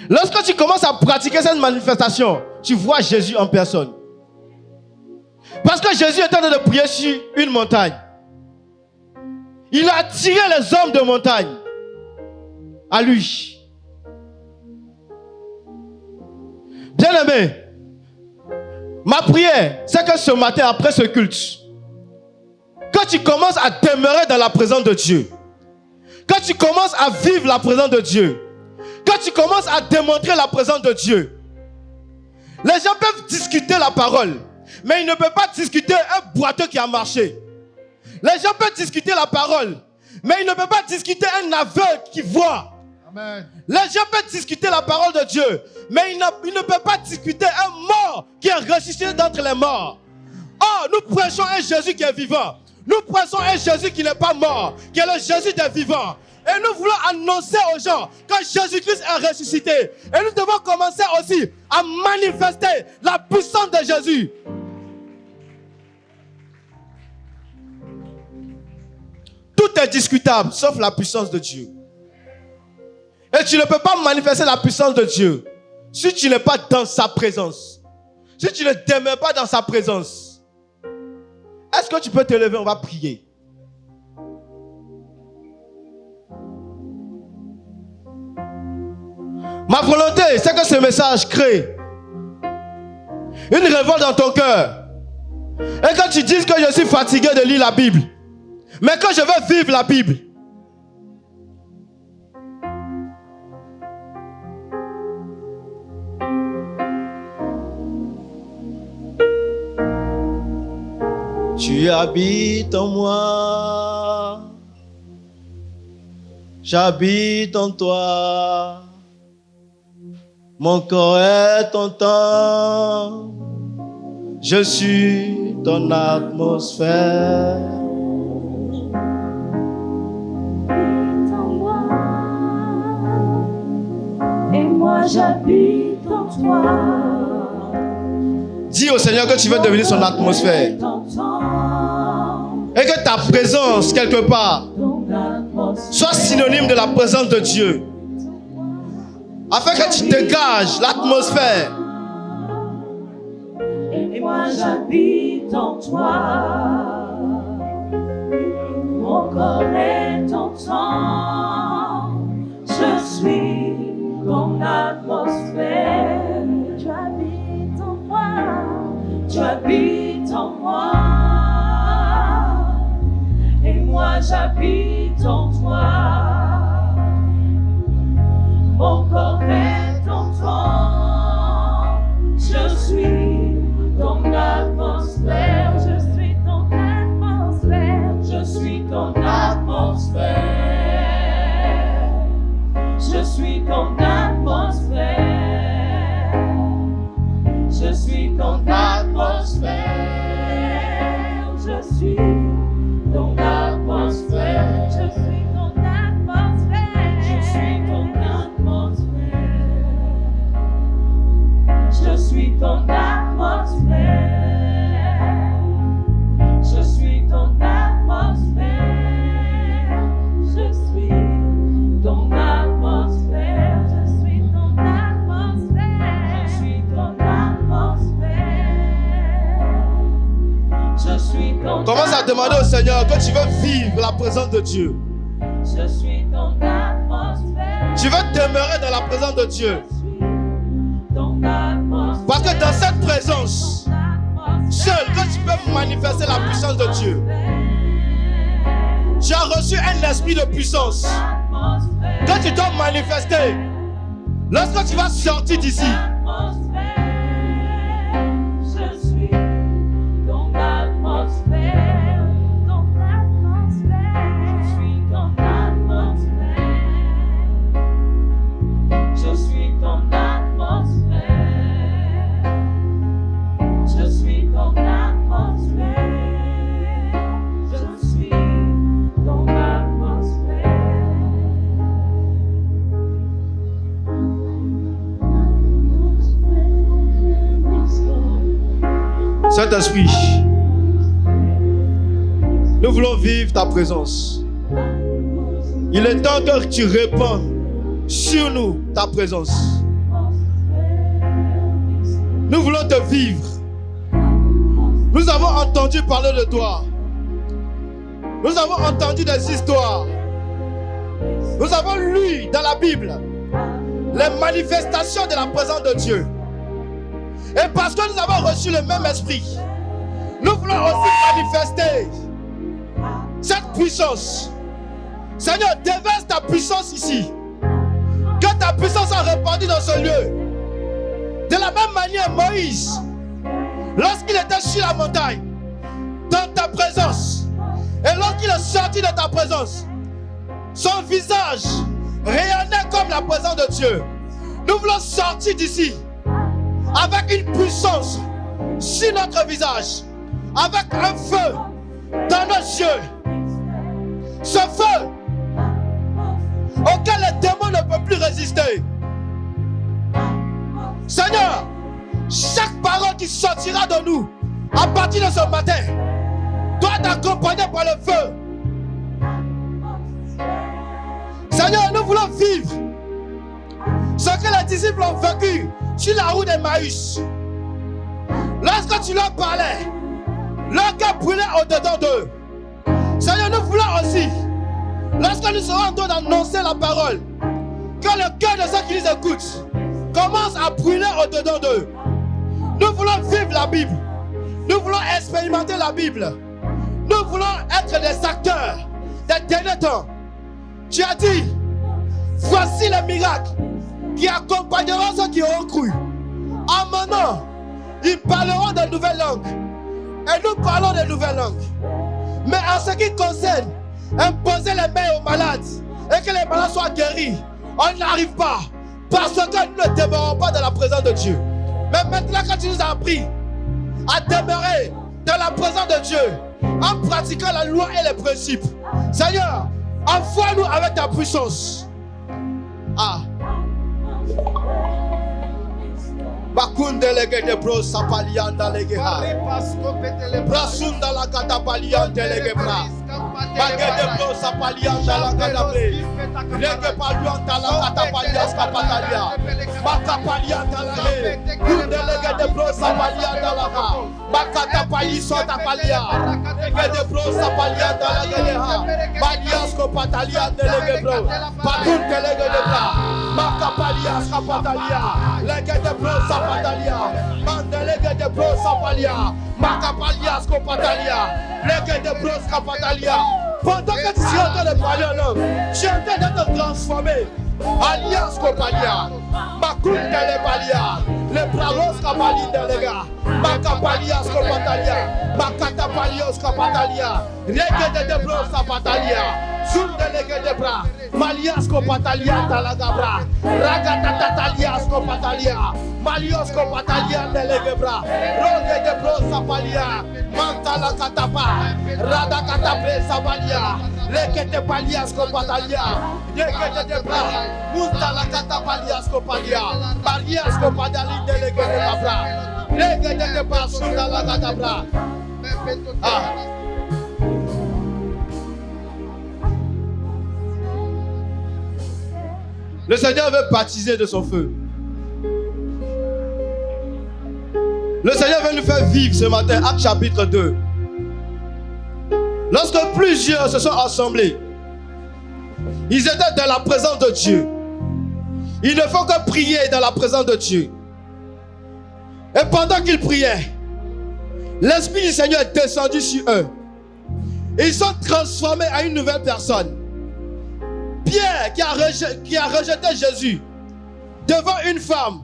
Lorsque tu commences à pratiquer cette manifestation, tu vois Jésus en personne. Parce que Jésus est en train de prier sur une montagne. Il a attiré les hommes de montagne à lui. Bien-aimé, ma prière, c'est que ce matin, après ce culte, que tu commences à demeurer dans la présence de Dieu, que tu commences à vivre la présence de Dieu, que tu commences à démontrer la présence de Dieu. Les gens peuvent discuter la parole, mais ils ne peuvent pas discuter un boiteux qui a marché. Les gens peuvent discuter la parole, mais ils ne peuvent pas discuter un aveugle qui voit. Amen. Les gens peuvent discuter la parole de Dieu, mais ils ne peuvent pas discuter un mort qui est ressuscité d'entre les morts. Oh, nous prêchons un Jésus qui est vivant. Nous prêchons un Jésus qui n'est pas mort, qui est le Jésus des vivants. Et nous voulons annoncer aux gens que Jésus-Christ est ressuscité. Et nous devons commencer aussi à manifester la puissance de Jésus. Tout est discutable, sauf la puissance de Dieu. Et tu ne peux pas manifester la puissance de Dieu si tu n'es pas dans sa présence. Si tu ne demeures pas dans sa présence. Est-ce que tu peux te lever? On va prier. Ma volonté, c'est que ce message crée une révolte dans ton cœur. Et que tu dises que je suis fatigué de lire la Bible, mais que je veux vivre la Bible. Tu habites en moi, j'habite en toi, mon corps est ton temps, je suis ton atmosphère. Et moi j'habite en toi. Dis au Seigneur que tu veux devenir son atmosphère. Et que ta présence, quelque part, soit synonyme de la présence de Dieu. Afin que tu dégages l'atmosphère. Et moi j'habite en toi. Mon corps est ton temps. Je suis ton atmosphère. Tu habites en moi. Tu habites en moi. Et moi j'habite en toi. demander au Seigneur que tu veux vivre la présence de Dieu. Je suis ton atmosphère. Tu veux demeurer dans la présence de Dieu. Je suis ton atmosphère. Parce que dans cette présence, seul que tu peux manifester la puissance de Dieu. Tu as reçu un esprit de puissance que tu dois manifester lorsque tu vas sortir d'ici. Je suis ton atmosphère, ton atmosphère. Je suis ton atmosphère. Je suis ton atmosphère. Je suis ton atmosphère. Je suis ton atmosphère. Saint-Esprit, nous voulons vivre ta présence. Il est temps que tu répandes sur nous ta présence. Nous voulons te vivre. Nous avons entendu parler de toi. Nous avons entendu des histoires. Nous avons lu dans la Bible les manifestations de la présence de Dieu. Et parce que nous avons reçu le même esprit, nous voulons aussi manifester cette puissance. Seigneur, déverse ta puissance ici. Que ta puissance soit répandue dans ce lieu. De la même manière, Moïse, lorsqu'il était sur la montagne, dans ta présence, et lorsqu'il est sorti de ta présence, son visage rayonnait comme la présence de Dieu. Nous voulons sortir d'ici avec une puissance sur notre visage, avec un feu dans nos yeux. Ce feu auquel les démons ne peuvent plus résister. Seigneur, chaque parole qui sortira de nous à partir de ce matin doit être accompagnée par le feu. Seigneur, nous voulons vivre ce que les disciples ont vécu sur la route d'Emmaüs. Lorsque tu leur parlais, leur cœur brûlait au-dedans d'eux. Seigneur, nous voulons aussi, lorsque nous serons en train d'annoncer la parole, que le cœur de ceux qui nous écoutent commence à brûler au-dedans d'eux. Nous voulons vivre la Bible. Nous voulons expérimenter la Bible. Nous voulons être des acteurs des derniers temps. Tu as dit, voici les miracles qui accompagneront ceux qui auront cru. En maintenant, ils parleront de nouvelles langues. Et nous parlons de nouvelles langues. Mais en ce qui concerne imposer les mains aux malades et que les malades soient guéris, on n'arrive pas. Parce que nous ne demeurons pas dans la présence de Dieu. Mais maintenant que tu nous as appris à demeurer dans la présence de Dieu, en pratiquant la loi et les principes, Seigneur, envoie-nous avec ta puissance. Ah. Bakunde lege de bro sapalianda lege ha. Brasunda la katapalianda lege bra. Bagé de bro sapalianda la katabre. Lege paluanda la katapalias kapatalia. Makapalianda la he. Kunde lege de bro sapalianda la ha. Makatapali sota palia. Lege de bro sapalianda la lege ha. Malias kopatalianda lege bro. Bakunde lege de bra. Makapalias kapatalia. Lege de bro sapatalia. Mandelege de bro sapalia. Makapalias kopatalia. Lege de bro kapatalia. Pendant que tu es en train de parler en langue, tu es en train de te transformer. Alias Kopalia, Makundele Palia, le Pralos Kapali Delega, Makapalias Kopatalia, Makatapalios Kapatalia, Rege de Bros Kapatalia, Sundelege de Bra, Malias Kopatalia Talagabra, Ragatatalias Kopatalia, Malios Kopatalia Delegebra, Roge de Bros Sapalia, Mantala Katapa, Radakatabre Sabalia, Lekete Palias Kopatalia, Rege de Bra. Mustala katapalias kopalia, palias kopadali delege de kabra, lege de basunda la katabra. Ah. Le Seigneur veut baptiser de son feu. Le Seigneur veut nous faire vivre ce matin, Actes chapitre 2. Lorsque plusieurs se sont assemblés, ils étaient dans la présence de Dieu. Ils ne font que prier dans la présence de Dieu. Et pendant qu'ils priaient, l'Esprit du Seigneur est descendu sur eux. Et ils sont transformés en une nouvelle personne. Pierre, qui a rejeté Jésus devant une femme,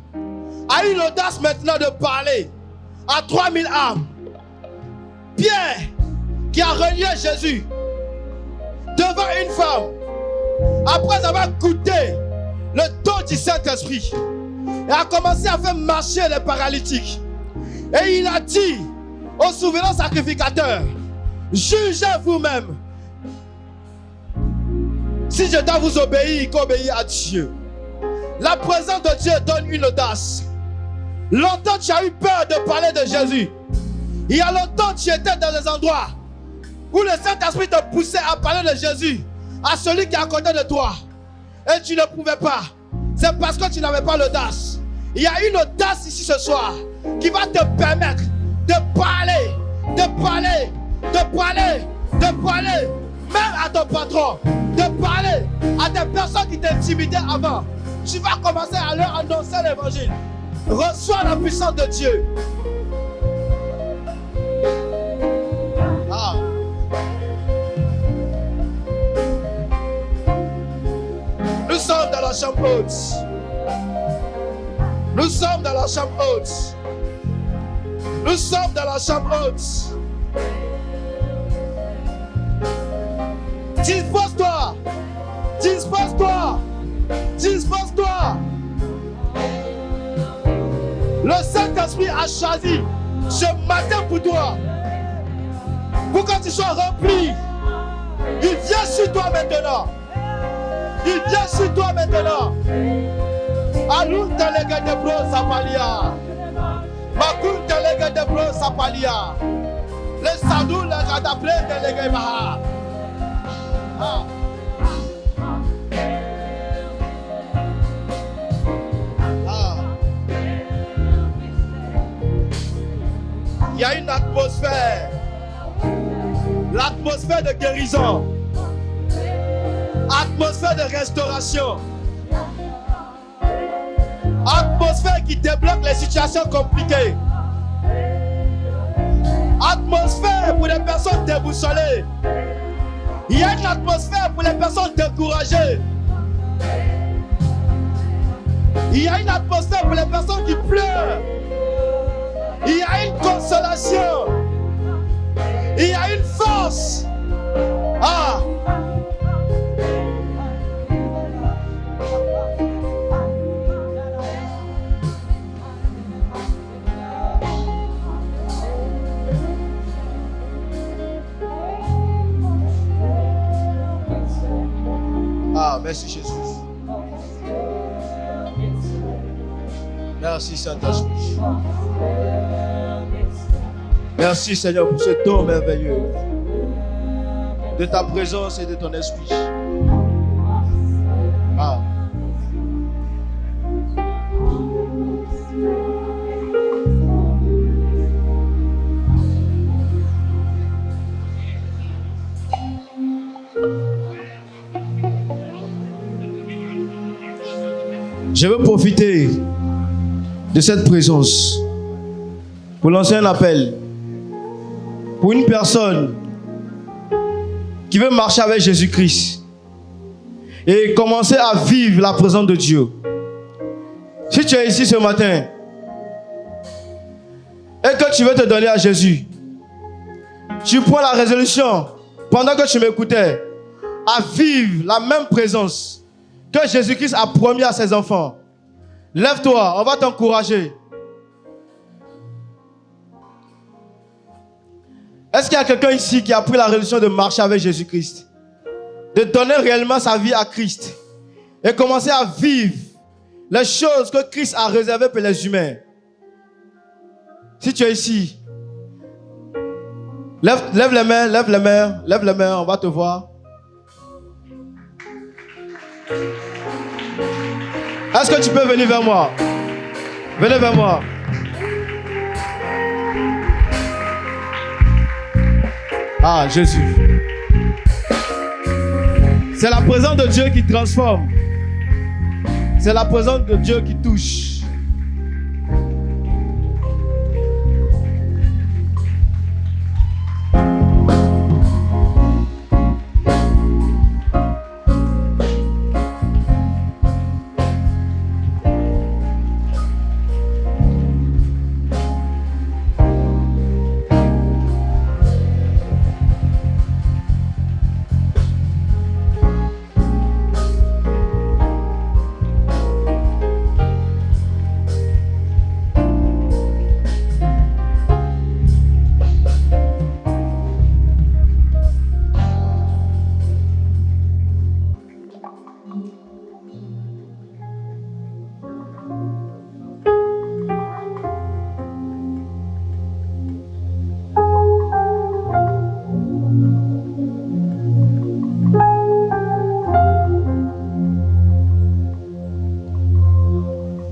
a eu l'audace maintenant de parler à 3000 âmes. Pierre, qui a renié Jésus devant une femme, après avoir goûté le don du Saint-Esprit, et a commencé à faire marcher les paralytiques. Et il a dit au souverain sacrificateur, jugez vous-même si je dois vous obéir qu'obéir à Dieu. La présence de Dieu donne une audace. Longtemps tu as eu peur de parler de Jésus. Il y a longtemps tu étais dans des endroits où le Saint-Esprit te poussait à parler de Jésus à celui qui est à côté de toi. Et tu ne pouvais pas. C'est parce que tu n'avais pas l'audace. Il y a une audace ici ce soir qui va te permettre de parler, de parler, de parler, de parler, même à ton patron, de parler à des personnes qui t'intimidaient avant. Tu vas commencer à leur annoncer l'évangile. Reçois la puissance de Dieu. Ah. Nous sommes dans la chambre haute. Nous sommes dans la chambre haute. Nous sommes dans la chambre haute. Dispose-toi. Dispose-toi. Dispose-toi. Le Saint-Esprit a choisi ce matin pour toi. Pour que tu sois rempli. Il vient sur toi maintenant. Il vient sur toi maintenant. Alun telega de bro sapalia. Makun telega de bro sapalia. Le sadou le radaple telega maha. Il y a une atmosphère. L'atmosphère de guérison. Atmosphère de restauration. Atmosphère qui débloque les situations compliquées. Atmosphère pour les personnes déboussolées. Il y a une atmosphère pour les personnes découragées. Il y a une atmosphère pour les personnes qui pleurent. Il y a une consolation. Il y a une force. Ah! Ah, merci Jésus. Merci Saint-Esprit. Merci Seigneur pour ce don merveilleux de ta présence et de ton esprit. Ah. Je veux profiter de cette présence pour lancer un appel pour une personne qui veut marcher avec Jésus-Christ et commencer à vivre la présence de Dieu. Si tu es ici ce matin et que tu veux te donner à Jésus, tu prends la résolution pendant que tu m'écoutais à vivre la même présence que Jésus-Christ a promis à ses enfants. Lève-toi, on va t'encourager. Est-ce qu'il y a quelqu'un ici qui a pris la résolution de marcher avec Jésus-Christ? De donner réellement sa vie à Christ et commencer à vivre les choses que Christ a réservées pour les humains. Si tu es ici, lève les mains, lève les mains, lève les mains, on va te voir. Est-ce que tu peux venir vers moi? Venez vers moi. Ah, Jésus. C'est la présence de Dieu qui transforme. C'est la présence de Dieu qui touche.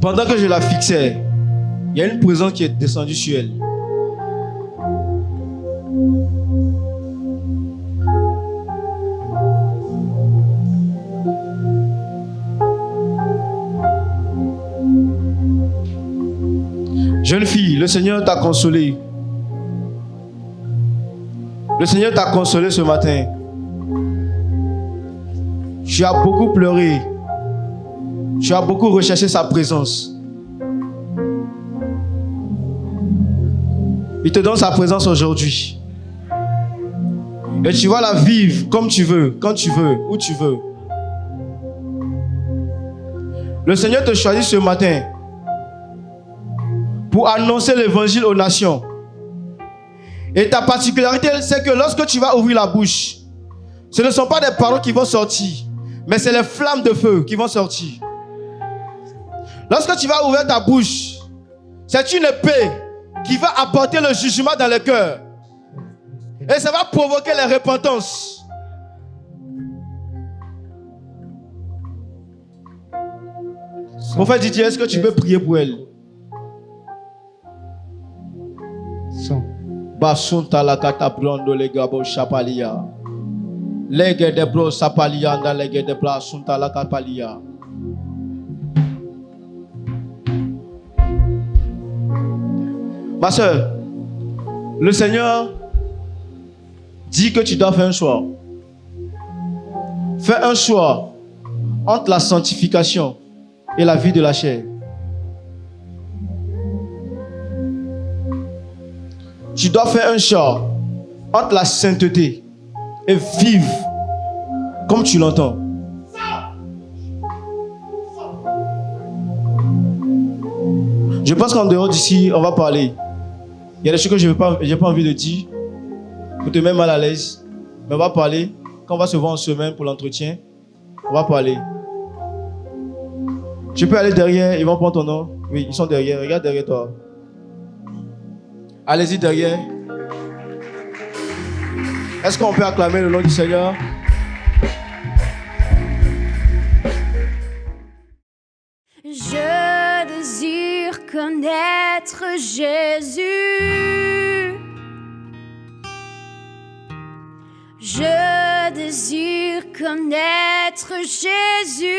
Pendant que je la fixais, il y a une présence qui est descendue sur elle. Jeune fille, le Seigneur t'a consolée. Le Seigneur t'a consolée ce matin. Tu as beaucoup pleuré. Tu as beaucoup recherché sa présence. Il te donne sa présence aujourd'hui. Et tu vas la vivre comme tu veux, quand tu veux, où tu veux. Le Seigneur te choisit ce matin pour annoncer l'évangile aux nations. Et ta particularité, c'est que lorsque tu vas ouvrir la bouche, ce ne sont pas des paroles qui vont sortir, mais c'est les flammes de feu qui vont sortir. Lorsque tu vas ouvrir ta bouche, c'est une épée qui va apporter le jugement dans le cœur. Et ça va provoquer la repentance. Prophète Didier, est-ce que tu peux prier pour elle? Basunta la katabrando le gabo chapalia. Lege de bro sapalia dans lege de bra sunta la kapalia. Ma soeur, le Seigneur dit que tu dois faire un choix. Fais un choix entre la sanctification et la vie de la chair. Tu dois faire un choix entre la sainteté et vivre comme tu l'entends. Je pense qu'en dehors d'ici, on va parler. Il y a des choses que je n'ai pas envie de dire pour te mettre mal à l'aise. Mais on va parler. Quand on va se voir en semaine pour l'entretien, on va parler. Tu peux aller derrière, ils vont prendre ton nom. Oui, ils sont derrière. Regarde derrière toi. Allez-y derrière. Est-ce qu'on peut acclamer le nom du Seigneur? Je désire connaître Jésus. Je désire connaître Jésus.